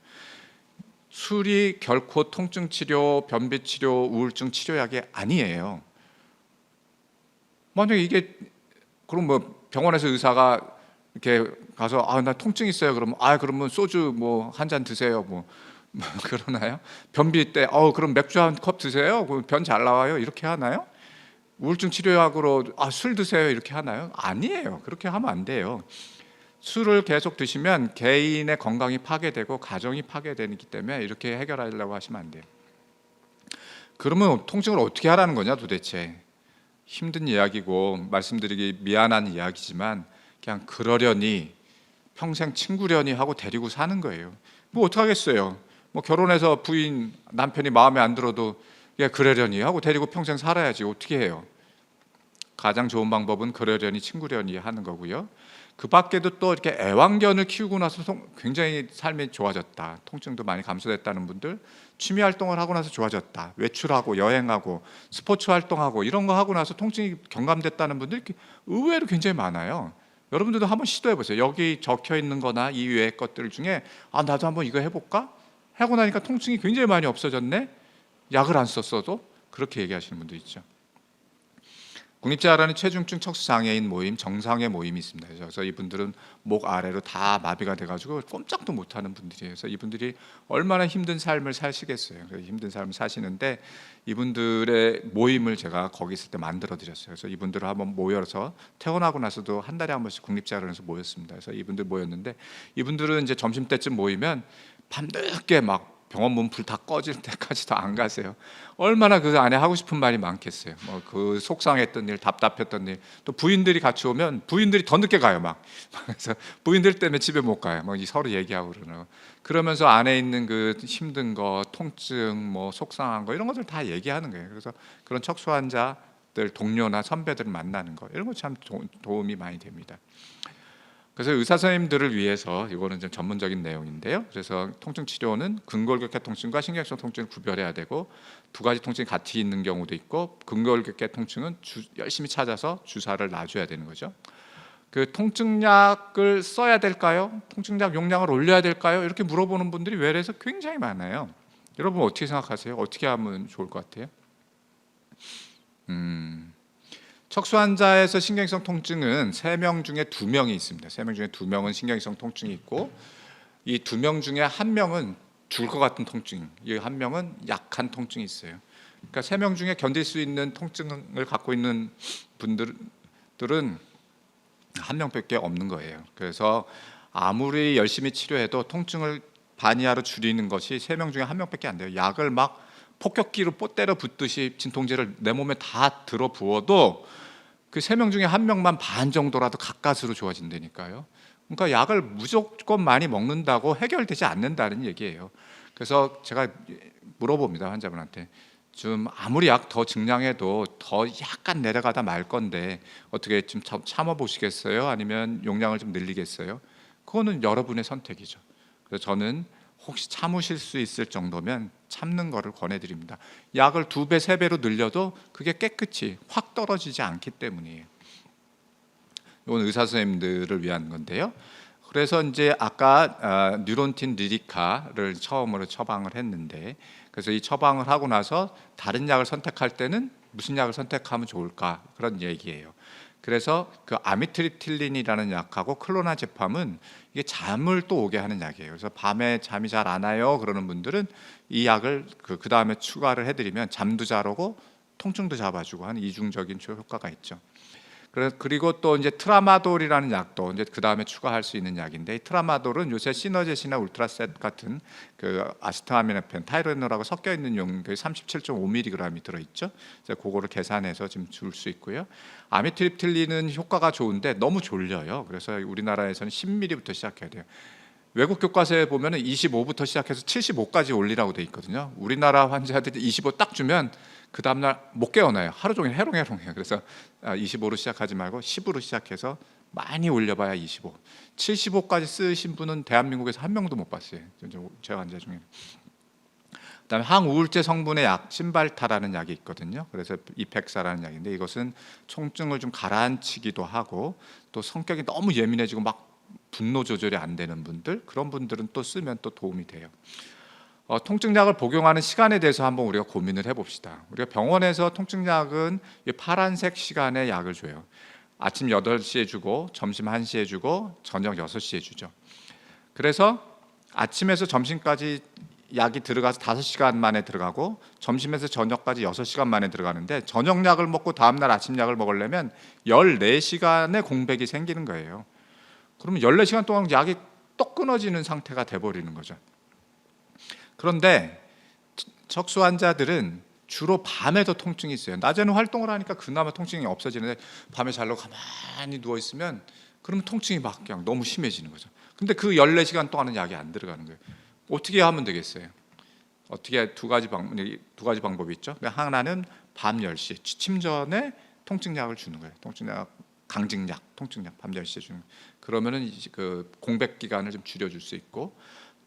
술이 결코 통증 치료, 변비 치료, 우울증 치료약이 아니에요. 만약에 이게 그럼 뭐 병원에서 의사가 이렇게 가서 나 통증 있어요. 그러면 소주 뭐 한 잔 드세요. 뭐 그러나요? 변비 때 그럼 맥주 한 컵 드세요. 변 잘 나와요. 이렇게 하나요? 우울증 치료약으로 술 드세요. 이렇게 하나요? 아니에요. 그렇게 하면 안 돼요. 술을 계속 드시면 개인의 건강이 파괴되고 가정이 파괴되기 때문에 이렇게 해결하려고 하시면 안 돼요. 그러면 통증을 어떻게 하라는 거냐 도대체. 힘든 이야기고 말씀드리기 미안한 이야기지만 그냥 그러려니 평생 친구려니 하고 데리고 사는 거예요. 뭐 어떡하겠어요. 뭐 결혼해서 부인 남편이 마음에 안 들어도 그러려니 하고 데리고 평생 살아야지. 어떻게 해요. 가장 좋은 방법은 그러려니 친구려니 하는 거고요. 그 밖에도 또 이렇게 애완견을 키우고 나서 굉장히 삶이 좋아졌다, 통증도 많이 감소됐다는 분들, 취미 활동을 하고 나서 좋아졌다, 외출하고 여행하고 스포츠 활동하고 이런 거 하고 나서 통증이 경감됐다는 분들 의외로 굉장히 많아요. 여러분들도 한번 시도해 보세요. 여기 적혀 있는 거나 이 외의 것들 중에 나도 한번 이거 해볼까? 하고 나니까 통증이 굉장히 많이 없어졌네. 약을 안 썼어도. 그렇게 얘기하시는 분도 있죠. 국립재활원의 체중증 척수장애인 모임, 정상회 모임이 있습니다. 그래서 이분들은 목 아래로 다 마비가 돼가지고 꼼짝도 못하는 분들이에요. 그래서 이분들이 얼마나 힘든 삶을 사시겠어요. 힘든 삶을 사시는데 이분들의 모임을 제가 거기 있을 때 만들어 드렸어요. 그래서 이분들을 한번 모여서 퇴원하고 나서도 한 달에 한 번씩 국립재활원에서 모였습니다. 그래서 이분들 모였는데 이분들은 이제 점심 때쯤 모이면 밤늦게 막 병원 문 불 다 꺼질 때까지도 안 가세요. 얼마나 그 안에 하고 싶은 말이 많겠어요. 뭐 그 속상했던 일, 답답했던 일, 또 부인들이 같이 오면 부인들이 더 늦게 가요. 막 그래서 부인들 때문에 집에 못 가요. 뭐 서로 얘기하고 그러면서 안에 있는 그 힘든 거, 통증, 뭐 속상한 거 이런 것들 다 얘기하는 거예요. 그래서 그런 척수 환자들 동료나 선배들을 만나는 거 이런 거 참 도움이 많이 됩니다. 그래서 의사 선생님들을 위해서 이거는 좀 전문적인 내용인데요. 그래서 통증 치료는 근골격계 통증과 신경성 통증을 구별해야 되고 두 가지 통증이 같이 있는 경우도 있고 근골격계 통증은 열심히 찾아서 주사를 놔줘야 되는 거죠. 그 통증약을 써야 될까요? 통증약 용량을 올려야 될까요? 이렇게 물어보는 분들이 외래에서 굉장히 많아요. 여러분 어떻게 생각하세요? 어떻게 하면 좋을 것 같아요? 척수 환자에서 신경성 통증은 3명 중에 2명이 있습니다. 3명 중에 2명은 신경성 통증이 있고 이 2명 중에 1명은 죽을 것 같은 통증, 이 1명은 약한 통증이 있어요. 그러니까 3명 중에 견딜 수 있는 통증을 갖고 있는 분들은 1명밖에 없는 거예요. 그래서 아무리 열심히 치료해도 통증을 반 이하로 줄이는 것이 3명 중에 1명밖에 안 돼요. 약을 막 폭격기로 때려 붓듯이 진통제를 내 몸에 다 들어 부어도 그 3명 중에 1명만 반 정도라도 가까스로 좋아진다니까요. 그러니까 약을 무조건 많이 먹는다고 해결되지 않는다는 얘기예요. 그래서 제가 물어봅니다, 환자분한테. 좀 아무리 약 더 증량해도 더 약간 내려가다 말 건데 어떻게 좀 참아 보시겠어요? 아니면 용량을 좀 늘리겠어요? 그거는 여러분의 선택이죠. 그래서 저는 혹시 참으실 수 있을 정도면 참는 거를 권해드립니다. 약을 2배, 3배로 늘려도 그게 깨끗이 확 떨어지지 않기 때문이에요. 이건 의사 선생님들을 위한 건데요. 그래서 이제 아까 뉴론틴 리리카를 처음으로 처방을 했는데, 그래서 이 처방을 하고 나서 다른 약을 선택할 때는 무슨 약을 선택하면 좋을까 그런 얘기예요. 그래서 그 아미트리틸린이라는 약하고 클로나제팜은 이게 잠을 또 오게 하는 약이에요. 그래서 밤에 잠이 잘 안 와요 그러는 분들은 이 약을 그 다음에 추가를 해드리면 잠도 잘 오고 통증도 잡아주고 하는 이중적인 효과가 있죠. 그리고 또 이제 트라마돌이라는 약도 이제 그 다음에 추가할 수 있는 약인데, 이 트라마돌은 요새 시너젯이나 울트라셋 같은 그 아세트아미노펜, 타이레놀하고 섞여 있는 용량이 37.5mg이 들어있죠. 그래서 그거를 계산해서 지금 줄 수 있고요. 아미트립틸린은 효과가 좋은데 너무 졸려요. 그래서 우리나라에서는 10mg부터 시작해야 돼요. 외국 교과서에 보면 25부터 시작해서 75까지 올리라고 돼 있거든요. 우리나라 환자들이 25 딱 주면 그 다음날 못 깨어나요. 하루 종일 해롱해롱해요. 그래서 25로 시작하지 말고 10으로 시작해서 많이 올려봐야 25. 75까지 쓰신 분은 대한민국에서 한 명도 못 봤어요. 제 환자 중에. 그다음에 항우울제 성분의 약 신발타라는 약이 있거든요. 그래서 이펙사라는 약인데 이것은 통증을 좀 가라앉히기도 하고 또 성격이 너무 예민해지고 막 분노 조절이 안 되는 분들, 그런 분들은 또 쓰면 또 도움이 돼요. 통증약을 복용하는 시간에 대해서 한번 우리가 고민을 해봅시다. 우리가 병원에서 통증약은 이 파란색 시간에 약을 줘요. 아침 8시에 주고 점심 1시에 주고 저녁 6시에 주죠. 그래서 아침에서 점심까지 약이 들어가서 5시간 만에 들어가고 점심에서 저녁까지 6시간 만에 들어가는데, 저녁약을 먹고 다음날 아침약을 먹으려면 14시간의 공백이 생기는 거예요. 그러면 14시간 동안 약이 또 끊어지는 상태가 돼버리는 거죠. 그런데 척수 환자들은 주로 밤에도 통증이 있어요. 낮에는 활동을 하니까 그나마 통증이 없어지는데 밤에 잘로 가만히 누워있으면 그러면 통증이 막 그냥 너무 심해지는 거죠. 근데 그 14시간 동안은 약이 안 들어가는 거예요. 어떻게 하면 되겠어요? 어떻게 두 가지 방법이 있죠. 하나는 밤 10시 취침 전에 통증약을 주는 거예요. 통증약, 강직약, 통증약 밤 10시에 주는 거예요. 그러면은 그 공백 기간을 좀 줄여줄 수 있고,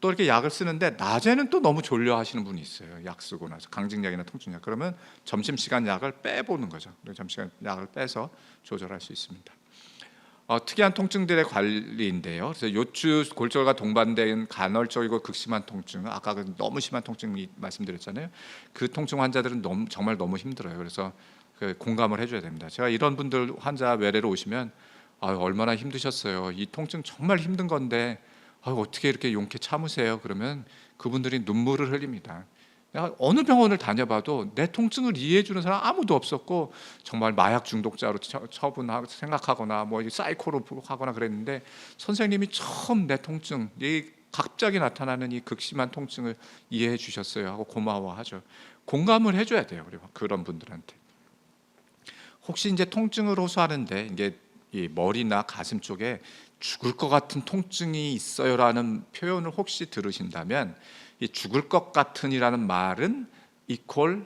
또 이렇게 약을 쓰는데 낮에는 또 너무 졸려 하시는 분이 있어요. 약 쓰고 나서 강직약이나 통증약, 그러면 점심시간 약을 빼보는 거죠. 점심시간 약을 빼서 조절할 수 있습니다. 특이한 통증들의 관리인데요. 그래서 요추 골절과 동반된 간헐적이고 극심한 통증, 아까 그 너무 심한 통증 말씀드렸잖아요. 그 통증 환자들은 정말 너무 힘들어요. 그래서 공감을 해줘야 됩니다. 제가 이런 분들 환자 외래로 오시면 얼마나 힘드셨어요. 이 통증 정말 힘든 건데 어떻게 이렇게 용케 참으세요? 그러면 그분들이 눈물을 흘립니다. 내가 어느 병원을 다녀봐도 내 통증을 이해해주는 사람 아무도 없었고, 정말 마약 중독자로 처분하고 생각하거나 뭐 사이코로 하거나 그랬는데, 선생님이 처음 내 통증, 이 갑자기 나타나는 이 극심한 통증을 이해해 주셨어요 하고 고마워하죠. 공감을 해줘야 돼요. 그리고 그런 분들한테. 혹시 이제 통증을 호소하는데 이게 이 머리나 가슴 쪽에 죽을 것 같은 통증이 있어요라는 표현을 혹시 들으신다면, 이 죽을 것 같은이라는 말은 이퀄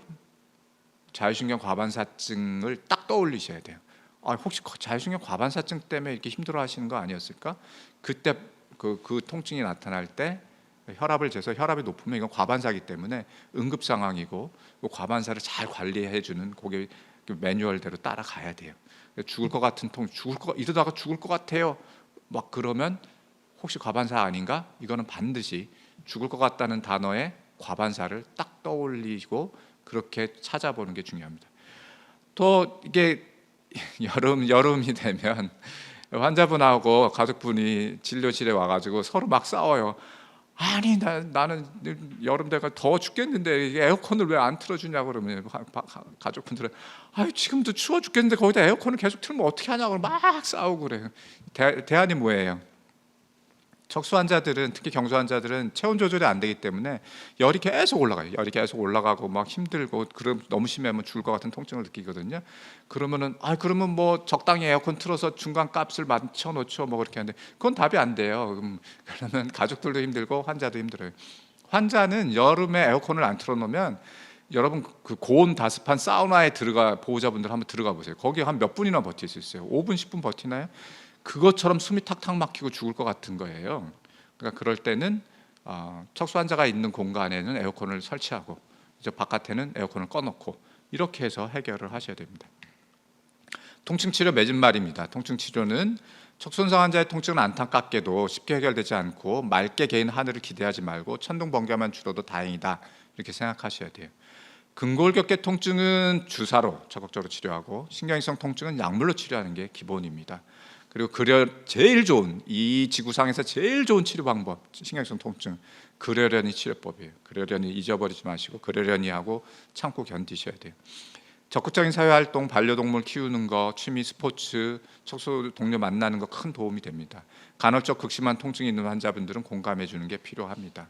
자율신경 과반사증을 딱 떠올리셔야 돼요. 혹시 자율신경 과반사증 때문에 이렇게 힘들어하시는 거 아니었을까? 그때 그 통증이 나타날 때 혈압을 재서 혈압이 높으면 이건 과반사기 때문에 응급 상황이고, 그 과반사를 잘 관리해주는 그게 매뉴얼대로 따라가야 돼요. 죽을 것 같은 이러다가 죽을 것 같아요 막 그러면 혹시 과반사 아닌가? 이거는 반드시 죽을 것 같다는 단어에 과반사를 딱 떠올리고 그렇게 찾아보는 게 중요합니다. 또 이게 여름이 되면 환자분하고 가족분이 진료실에 와가지고 서로 막 싸워요. 아니 나는 여름 되가 더워 죽겠는데 이게 에어컨을 왜 안 틀어주냐고 그러면 가족분들은 지금도 추워 죽겠는데 거기다 에어컨을 계속 틀면 어떻게 하냐고 막 싸우고 그래요. 대안이 뭐예요? 척수 환자들은, 특히 경소 환자들은 체온 조절이 안 되기 때문에 열이 계속 올라가요. 열이 계속 올라가고 막 힘들고, 그럼 너무 심하면 죽을 것 같은 통증을 느끼거든요. 그러면 뭐 적당히 에어컨 틀어서 중간 값을 맞춰 놓죠 뭐 그렇게 하는데, 그건 답이 안 돼요. 그러면 가족들도 힘들고 환자도 힘들어요. 환자는 여름에 에어컨을 안 틀어 놓으면, 여러분 그 고온 다습한 사우나에 보호자분들 한번 들어가 보세요. 거기 한 몇 분이나 버틸 수 있어요? 5분 10분 버티나요? 그것처럼 숨이 탁탁 막히고 죽을 것 같은 거예요. 그러니까 그럴 때는 척수 환자가 있는 공간에는 에어컨을 설치하고, 이제 바깥에는 에어컨을 꺼놓고, 이렇게 해서 해결을 하셔야 됩니다. 통증 치료 맺은 말입니다. 통증 치료는 척수 손상 환자의 통증은 안타깝게도 쉽게 해결되지 않고, 맑게 개인 하늘을 기대하지 말고 천둥 번개만 줄어도 다행이다 이렇게 생각하셔야 돼요. 근골격계 통증은 주사로 적극적으로 치료하고, 신경이성 통증은 약물로 치료하는 게 기본입니다. 그리고 제일 좋은, 이 지구상에서 제일 좋은 치료 방법, 신경성 통증, 그러려니 치료법이에요. 그러려니 잊어버리지 마시고 그러려니 하고 참고 견디셔야 돼요. 적극적인 사회활동, 반려동물 키우는 거, 취미, 스포츠, 척수 동료 만나는 거 큰 도움이 됩니다. 간헐적 극심한 통증이 있는 환자분들은 공감해 주는 게 필요합니다.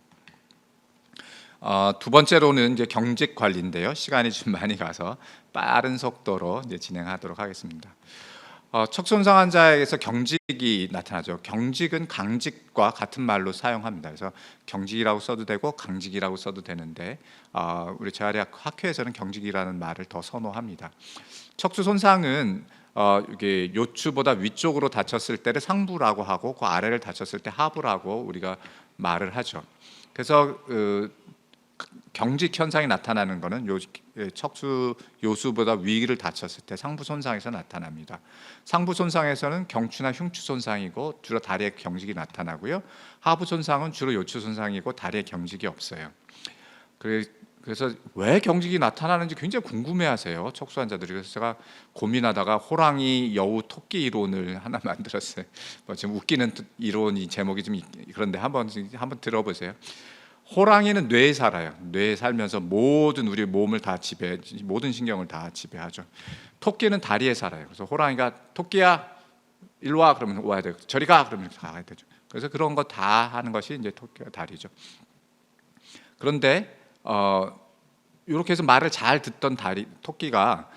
두 번째로는 이제 경직 관리인데요. 시간이 좀 많이 가서 빠른 속도로 이제 진행하도록 하겠습니다. 척수 손상 환자에게서 경직이 나타나죠. 경직은 강직과 같은 말로 사용합니다. 그래서 경직이라고 써도 되고 강직이라고 써도 되는데, 우리 재활의학 학회에서는 경직이라는 말을 더 선호합니다. 척수 손상은 이게 요추보다 위쪽으로 다쳤을 때를 상부라고 하고, 그 아래를 다쳤을 때 하부라고 우리가 말을 하죠. 그래서 경직 현상이 나타나는 것은 척수 요수보다 위를 다쳤을 때 상부 손상에서 나타납니다. 상부 손상에서는 경추나 흉추 손상이고 주로 다리에 경직이 나타나고요. 하부 손상은 주로 요추 손상이고 다리에 경직이 없어요. 그래서 왜 경직이 나타나는지 굉장히 궁금해하세요, 척수 환자들이. 그래서 제가 고민하다가 호랑이, 여우, 토끼 이론을 하나 만들었어요. 지금 웃기는 이론이 제목이 좀 그런데 한번 들어보세요. 호랑이는 뇌에 살아요. 뇌에 살면서 모든 우리 몸을 다 모든 신경을 다 지배하죠. 토끼는 다리에 살아요. 그래서 호랑이가 토끼야 일로 와 그러면 와야 되고, 저리 가 그러면 가야 되죠. 그래서 그런 거 다 하는 것이 이제 토끼가 다리죠. 그런데 이렇게 해서 말을 잘 듣던 토끼가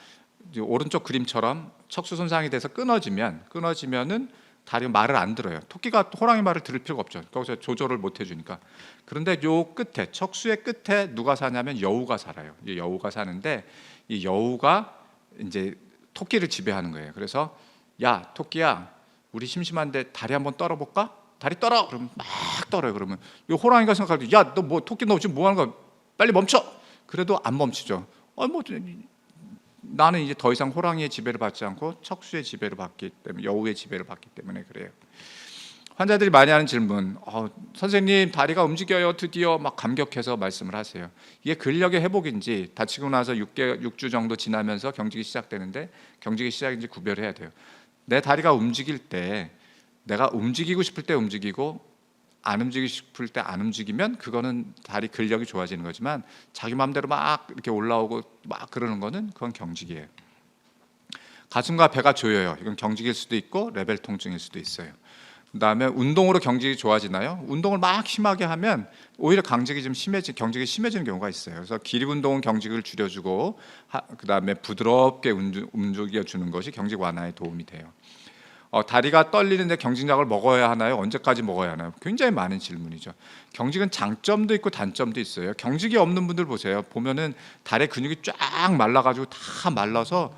오른쪽 그림처럼 척수 손상이 돼서 끊어지면은 다리 말을 안 들어요. 토끼가 호랑이 말을 들을 필요가 없죠. 거기서 조절을 못 해주니까. 그런데 요 끝에, 척수의 끝에 누가 사냐면 여우가 살아요. 이 여우가 사는데, 이 여우가 이제 토끼를 지배하는 거예요. 그래서 야 토끼야, 우리 심심한데 다리 한번 떨어볼까? 다리 떨어. 그러면 막 떨어요. 그러면 이 호랑이가 생각할 때, 야 너 뭐 토끼 너 지금 뭐 하는 거야? 빨리 멈춰. 그래도 안 멈추죠. 뭐 나는 이제 더 이상 호랑이의 지배를 받지 않고 척수의 지배를 받기 때문에, 여우의 지배를 받기 때문에 그래요. 환자들이 많이 하는 질문, 선생님 다리가 움직여요 드디어, 막 감격해서 말씀을 하세요. 이게 근력의 회복인지 다치고 나서 6주 정도 지나면서 경직이 시작되는데 경직이 시작인지 구별해야 돼요. 내 다리가 움직일 때, 내가 움직이고 싶을 때 움직이고 안 움직이고 싶을 때 안 움직이면 그거는 다리 근력이 좋아지는 거지만, 자기 마음대로 막 이렇게 올라오고 막 그러는 거는 그건 경직이에요. 가슴과 배가 조여요. 이건 경직일 수도 있고 레벨 통증일 수도 있어요. 그다음에 운동으로 경직이 좋아지나요? 운동을 막 심하게 하면 오히려 경직이 심해지는 경우가 있어요. 그래서 기립 운동은 경직을 줄여주고, 그다음에 부드럽게 움직여 주는 것이 경직 완화에 도움이 돼요. 다리가 떨리는데 경직약을 먹어야 하나요? 언제까지 먹어야 하나요? 굉장히 많은 질문이죠. 경직은 장점도 있고 단점도 있어요. 경직이 없는 분들 보면은 다리 근육이 쫙 말라가지고 다 말라서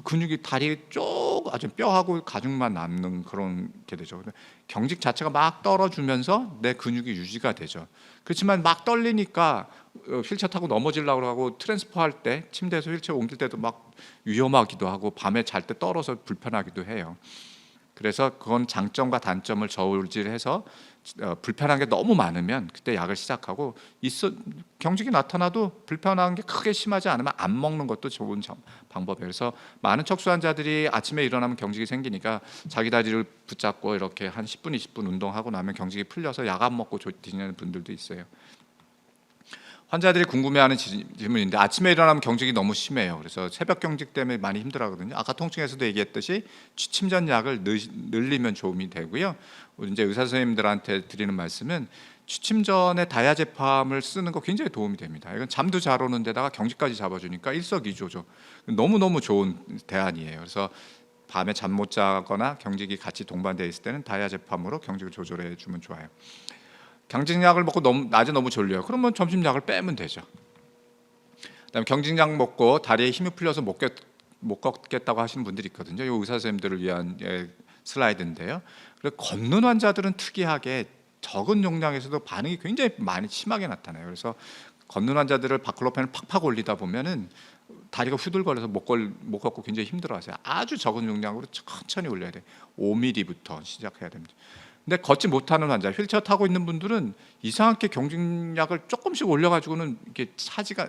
근육이 다리 쪽 아주 뼈하고 가죽만 남는 그런 게 되죠. 경직 자체가 막 떨어주면서 내 근육이 유지가 되죠. 그렇지만 막 떨리니까 휠체어 타고 넘어지려고 하고, 트랜스퍼 할 때 침대에서 휠체어 옮길 때도 막 위험하기도 하고, 밤에 잘 때 떨어서 불편하기도 해요. 그래서 그건 장점과 단점을 저울질해서 불편한 게 너무 많으면 그때 약을 시작하고, 경직이 나타나도 불편한 게 크게 심하지 않으면 안 먹는 것도 좋은 방법이에요. 그래서 많은 척수 환자들이 아침에 일어나면 경직이 생기니까 자기 다리를 붙잡고 이렇게 한 10분 20분 운동하고 나면 경직이 풀려서 약 안 먹고 지내는 분들도 있어요. 환자들이 궁금해하는 질문인데, 아침에 일어나면 경직이 너무 심해요. 그래서 새벽 경직 때문에 많이 힘들어하거든요. 아까 통증에서도 얘기했듯이 취침 전 약을 늘리면 도움이 되고요. 이제 의사 선생님들한테 드리는 말씀은 취침 전에 다이아제팜을 쓰는 거 굉장히 도움이 됩니다. 이건 잠도 잘 오는 데다가 경직까지 잡아주니까 일석이조죠. 너무너무 좋은 대안이에요. 그래서 밤에 잠 못 자거나 경직이 같이 동반되어 있을 때는 다이아제팜으로 경직을 조절해 주면 좋아요. 경직약을 먹고 낮에 너무 졸려요. 그러면 점심약을 빼면 되죠. 그다음에 경직약 먹고 다리에 힘이 풀려서 못 걷겠다고 하시는 분들이 있거든요. 이 의사 선생님들을 위한 슬라이드인데요. 그래서 걷는 환자들은 특이하게 적은 용량에서도 반응이 굉장히 많이 심하게 나타나요. 그래서 걷는 환자들을 바클로펜을 팍팍 올리다 보면은 다리가 후들거려서 못 걷고 굉장히 힘들어하세요. 아주 적은 용량으로 천천히 올려야 돼요. 5mm부터 시작해야 됩니다. 근데 걷지 못하는 환자, 휠체어 타고 있는 분들은 이상하게 경직약을 조금씩 올려가지고는 이게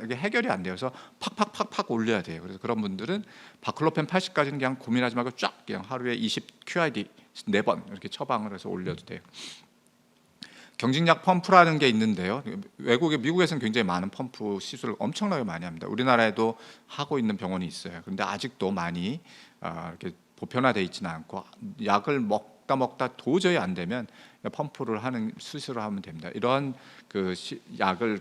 이게 해결이 안 돼요. 그래서 팍팍팍팍 올려야 돼요. 그래서 그런 분들은 바클로펜 80까지는 그냥 고민하지 말고 쫙 그냥 하루에 20 QID 4번 이렇게 처방을 해서 올려도 돼요. 경직약 펌프라는 게 있는데요. 미국에서는 굉장히 많은 펌프 시술을 엄청나게 많이 합니다. 우리나라에도 하고 있는 병원이 있어요. 그런데 아직도 많이 이렇게 보편화되어 있지는 않고, 약을 먹다 도저히 안 되면 펌프를 하는 수술을 하면 됩니다. 이런 약을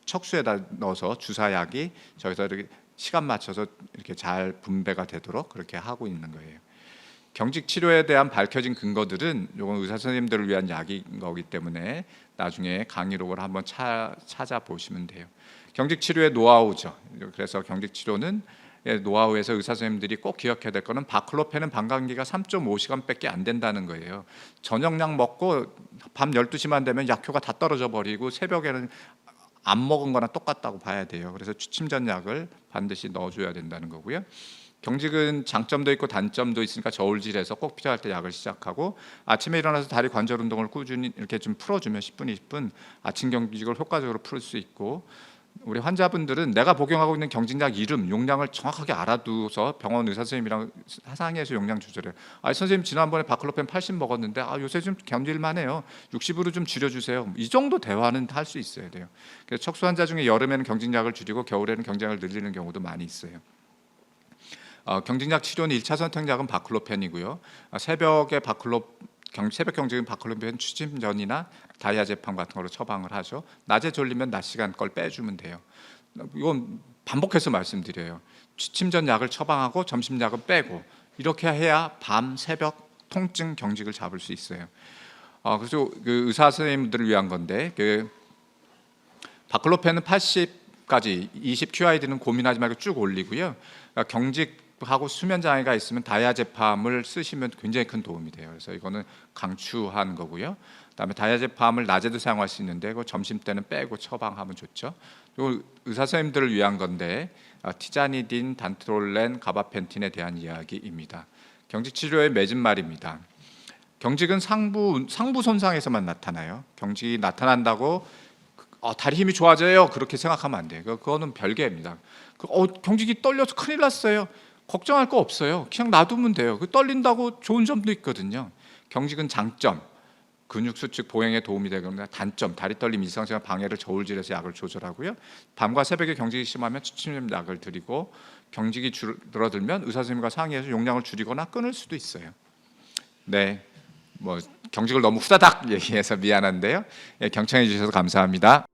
척수에다 넣어서 주사약이 저기서 이렇게 시간 맞춰서 이렇게 잘 분배가 되도록 그렇게 하고 있는 거예요. 경직 치료에 대한 밝혀진 근거들은 이건 의사 선생님들을 위한 약인 거기 때문에 나중에 강의록을 한번 찾아보시면 돼요. 경직 치료의 노하우죠. 그래서 경직 치료는 노하우에서 의사 선생님들이 꼭 기억해야 될 거는 바클로펜은 방광기가 3.5시간밖에 안 된다는 거예요. 저녁약 먹고 밤 12시만 되면 약효가 다 떨어져 버리고 새벽에는 안 먹은 거나 똑같다고 봐야 돼요. 그래서 취침 전 약을 반드시 넣어줘야 된다는 거고요. 경직은 장점도 있고 단점도 있으니까 저울질해서 꼭 필요할 때 약을 시작하고, 아침에 일어나서 다리 관절 운동을 꾸준히 이렇게 좀 풀어주면 10분 20분 아침 경직을 효과적으로 풀 수 있고, 우리 환자분들은 내가 복용하고 있는 경직약 이름, 용량을 정확하게 알아두서 병원 의사 선생님이랑 상의해서 용량 조절해요. 선생님 지난번에 바클로펜 80 먹었는데 요새 좀 견딜만해요. 60으로 좀 줄여주세요. 이 정도 대화는 할 수 있어야 돼요. 그래서 척수 환자 중에 여름에는 경직약을 줄이고 겨울에는 경직약을 늘리는 경우도 많이 있어요. 경직약 치료는 1차 선택약은 바클로펜이고요. 새벽 경직은 바클로펜 취침 전이나 다이아제팜 같은 거로 처방을 하죠. 낮에 졸리면 낮 시간 걸 빼주면 돼요. 이건 반복해서 말씀드려요. 취침 전 약을 처방하고 점심 약은 빼고, 이렇게 해야 밤 새벽 통증 경직을 잡을 수 있어요. 그래서 의사 선생님들을 위한 건데, 바클로펜은 80까지 20 QID는 고민하지 말고 쭉 올리고요. 경직하고 수면 장애가 있으면 다이아제팜을 쓰시면 굉장히 큰 도움이 돼요. 그래서 이거는 강추한 거고요. 그다음에 다이아제팜을 낮에도 사용할 수 있는데 그 점심 때는 빼고 처방하면 좋죠. 그리고 의사 선생님들을 위한 건데 티자니딘, 단트롤렌, 가바펜틴에 대한 이야기입니다. 경직 치료의 맺은 말입니다. 경직은 상부 손상에서만 나타나요. 경직이 나타난다고 다리 힘이 좋아져요 그렇게 생각하면 안 돼요. 그거는 별개입니다. 경직이 떨려서 큰일 났어요. 걱정할 거 없어요. 그냥 놔두면 돼요. 떨린다고 좋은 점도 있거든요. 경직은 장점, 근육 수축 보행에 도움이 되거나 단점, 다리 떨림 일상생활 방해를 저울질해서 약을 조절하고요. 밤과 새벽에 경직이 심하면 추침제 약을 드리고 경직이 줄어들면 의사 선생님과 상의해서 용량을 줄이거나 끊을 수도 있어요. 네, 경직을 너무 후다닥 얘기해서 미안한데요. 경청해 주셔서 감사합니다.